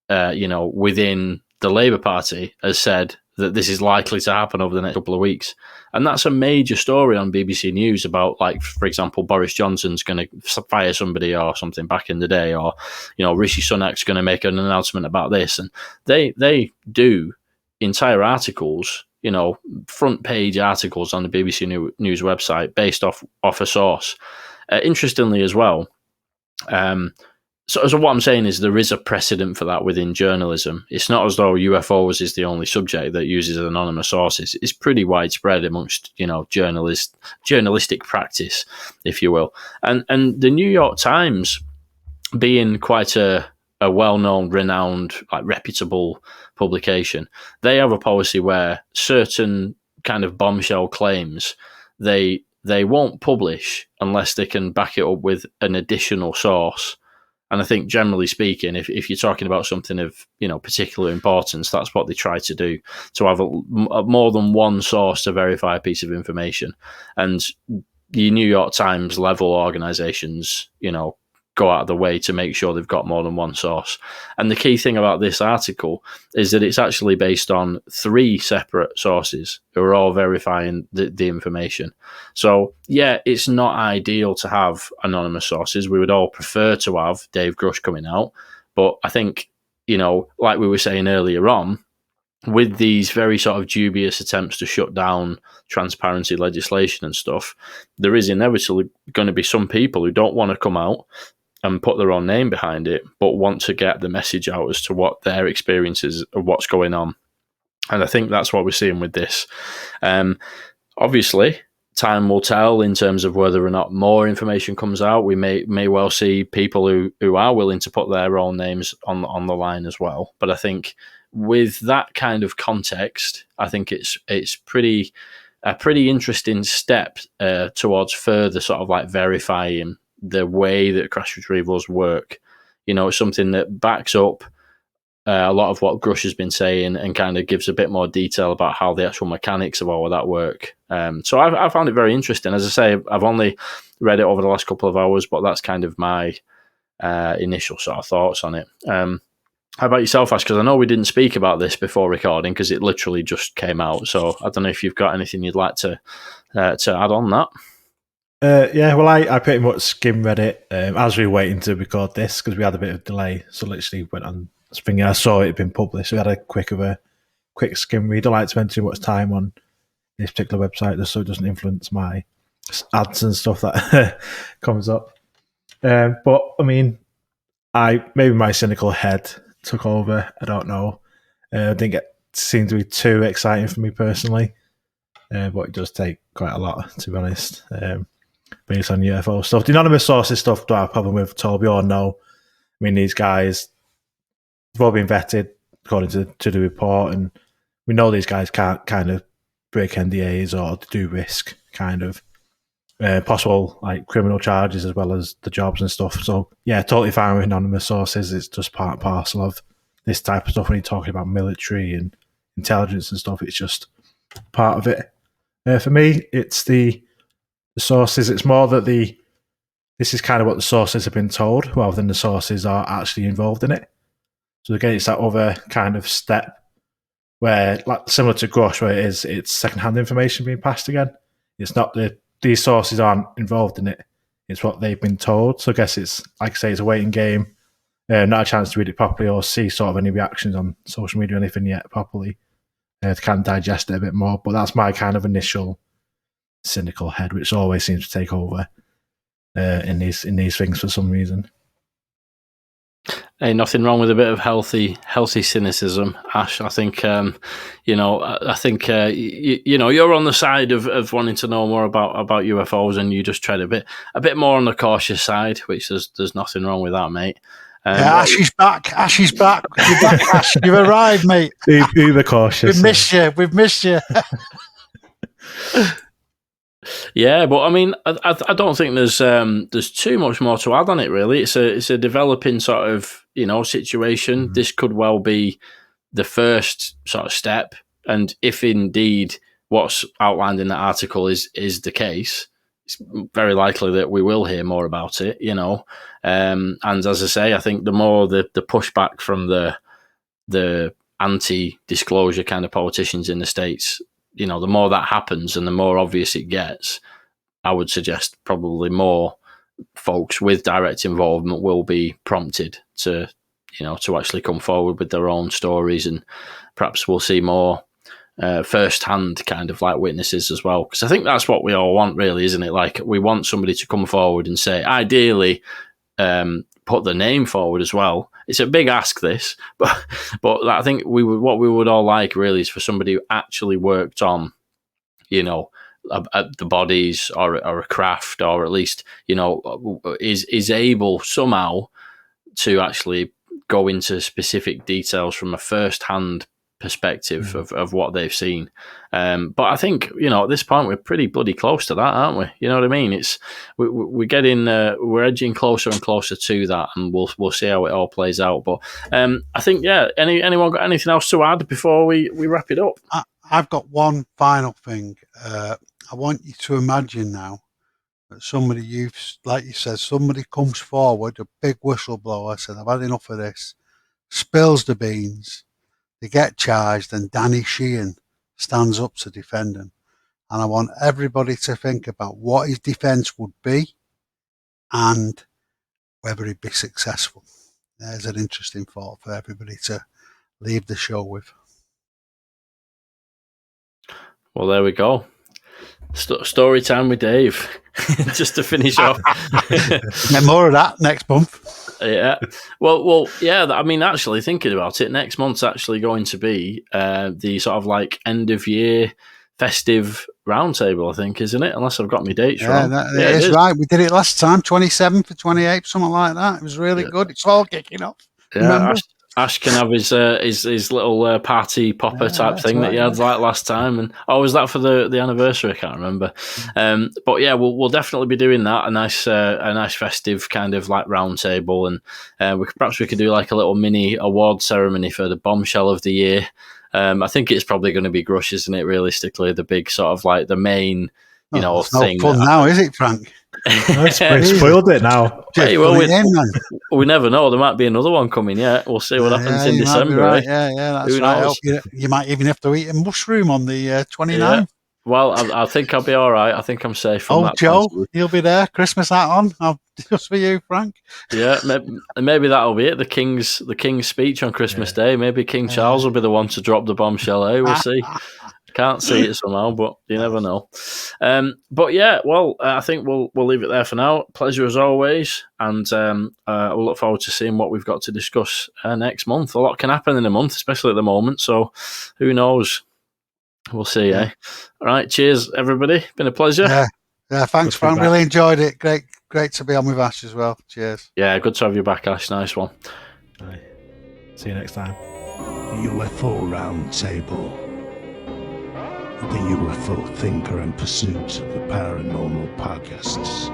within the Labour Party has said that this is likely to happen over the next couple of weeks. And that's a major story on BBC News about, like, for example, Boris Johnson's going to fire somebody or something back in the day, or, Rishi Sunak's going to make an announcement about this. And they do entire articles, front page articles on the BBC News website based off a source. Interestingly as well, So what I'm saying is there is a precedent for that within journalism. It's not as though UFOs is the only subject that uses anonymous sources. It's pretty widespread amongst, journalistic practice, if you will. And the New York Times, being quite a well-known, renowned, like, reputable publication, they have a policy where certain kind of bombshell claims they won't publish unless they can back it up with an additional source. And I think, generally speaking, if you're talking about something of, particular importance, that's what they try to do, to have more than one source to verify a piece of information. And the New York Times level organizations, go out of the way to make sure they've got more than one source. And the key thing about this article is that it's actually based on 3 separate sources who are all verifying the information. So, yeah, it's not ideal to have anonymous sources. We would all prefer to have Dave Grusch coming out. But I think, like we were saying earlier on, with these very sort of dubious attempts to shut down transparency legislation and stuff, there is inevitably going to be some people who don't want to come out and put their own name behind it, but want to get the message out as to what their experience is of what's going on. And I think that's what we're seeing with this. Obviously, time will tell in terms of whether or not more information comes out. We may well see people who are willing to put their own names on the line as well. But I think with that kind of context, I think it's a pretty interesting step towards further sort of like verifying the way that crash retrievals work. It's something that backs up a lot of what Grusch has been saying and kind of gives a bit more detail about how the actual mechanics of all of that work. So I found it very interesting. As I say, I've only read it over the last couple of hours, but that's kind of my initial sort of thoughts on it. How about yourself, Ash? Because I know we didn't speak about this before recording because it literally just came out. So I don't know if you've got anything you'd like to add on that. I pretty much skim read it as we were waiting to record this because we had a bit of delay. So literally went on springing. I saw it had been published. So we had a quick skim read. I don't like to spend too much time on this particular website just so it doesn't influence my ads and stuff that comes up. But I mean, maybe my cynical head took over. I don't know. It didn't seem to be too exciting for me personally, but it does take quite a lot, to be honest. Based on UFO stuff, the anonymous sources stuff, don't have a problem with at all. We all know. I mean, these guys, they've all been vetted according to the report, and we know these guys can't kind of break NDAs or do risk kind of possible like criminal charges as well as the jobs and stuff. So yeah, totally fine with anonymous sources. It's just part and parcel of this type of stuff when you're talking about military and intelligence and stuff. It's just part of it. For me, it's the sources. It's more that this is kind of what the sources have been told rather than the sources are actually involved in it. So again, it's that other kind of step where, like similar to Grusch, where it's secondhand information being passed again. It's not the these sources aren't involved in it. It's what they've been told. So I guess it's, like I say, it's a waiting game. Not a chance to read it properly or see sort of any reactions on social media or anything yet properly. To kind of digest it a bit more. But that's my kind of initial cynical head, which always seems to take over in these things for some reason. Hey, nothing wrong with a bit of healthy cynicism, Ash. I think you're on the side of wanting to know more about UFOs, and you just tread a bit more on the cautious side, which there's nothing wrong with that, mate. Ash is back. Ash is back. You're back, Ash. You've arrived, mate. Uber cautious. We've missed you. Yeah, but I mean, I don't think there's too much more to add on it. Really, it's a developing sort of situation. Mm-hmm. This could well be the first sort of step, and if indeed what's outlined in that article is the case, it's very likely that we will hear more about it. And as I say, I think the more the pushback from the anti-disclosure kind of politicians in the States, the more that happens and the more obvious it gets, I would suggest probably more folks with direct involvement will be prompted to actually come forward with their own stories, and perhaps we'll see more first-hand kind of like witnesses as well. Because I think that's what we all want, really, isn't it? Like, we want somebody to come forward and say, ideally, put the name forward as well. It's a big ask, this, but I think what we would all like really is for somebody who actually worked on, the bodies or a craft, or at least is able somehow to actually go into specific details from a first-hand perspective of what they've seen. But I think at this point we're pretty bloody close to that, aren't we? You know what I mean? It's we're getting we're edging closer and closer to that, and we'll see how it all plays out. But I think anyone got anything else to add before we wrap it up? I've got one final thing. I want you to imagine now that somebody, like you said, somebody comes forward, a big whistleblower, said, I've had enough of this, spills the beans, they get charged, and Danny Sheehan stands up to defend him. And I want everybody to think about what his defence would be and whether he'd be successful. There's an interesting thought for everybody to leave the show with. Well, there we go. Story time with Dave. Just to finish off. Get more of that next month. Yeah. Well, yeah. I mean, actually, thinking about it, next month's actually going to be the sort of like end of year festive roundtable, I think, isn't it? Unless I've got my dates wrong. It is right. We did it last time, 27th or 28th, something like that. It was really good. It's all kicking off. Yeah. Remember? Ash can have his little party popper type thing that he had like last time, and was that for the anniversary? I can't remember. But yeah, we'll definitely be doing that. A nice festive kind of like round table, and we could do like a little mini award ceremony for the bombshell of the year. I think it's probably going to be Grusch, isn't it? Realistically, the big sort of like the main it's thing. No fun now, is it, Frank? It's spoiled it now. Hey, well, we never know. There might be another one coming. Yeah, we'll see what happens in December. Right. Yeah, that's Who right. knows? You might even have to eat a mushroom on the 29th. Yeah. Well, I think I'll be all right. I think I'm safe from that. Joe, you'll be there. Christmas hat on. Just for you, Frank. Yeah, maybe that'll be it. The King's speech on Christmas Day. Maybe King Charles will be the one to drop the bombshell. We'll see. Can't see it somehow, but you never know. But yeah, well, I think we'll leave it there for now. Pleasure as always, and we'll look forward to seeing what we've got to discuss next month. A lot can happen in a month, especially at the moment. So who knows? We'll see. All right. Cheers, everybody. Been a pleasure. Yeah. Thanks, Frank. Really enjoyed it. Great to be on with Ash as well. Cheers. Yeah, good to have you back, Ash. Nice one. Right. See you next time. UFO Round Table. The UFO Thinker and Pursuit of the Paranormal podcasts.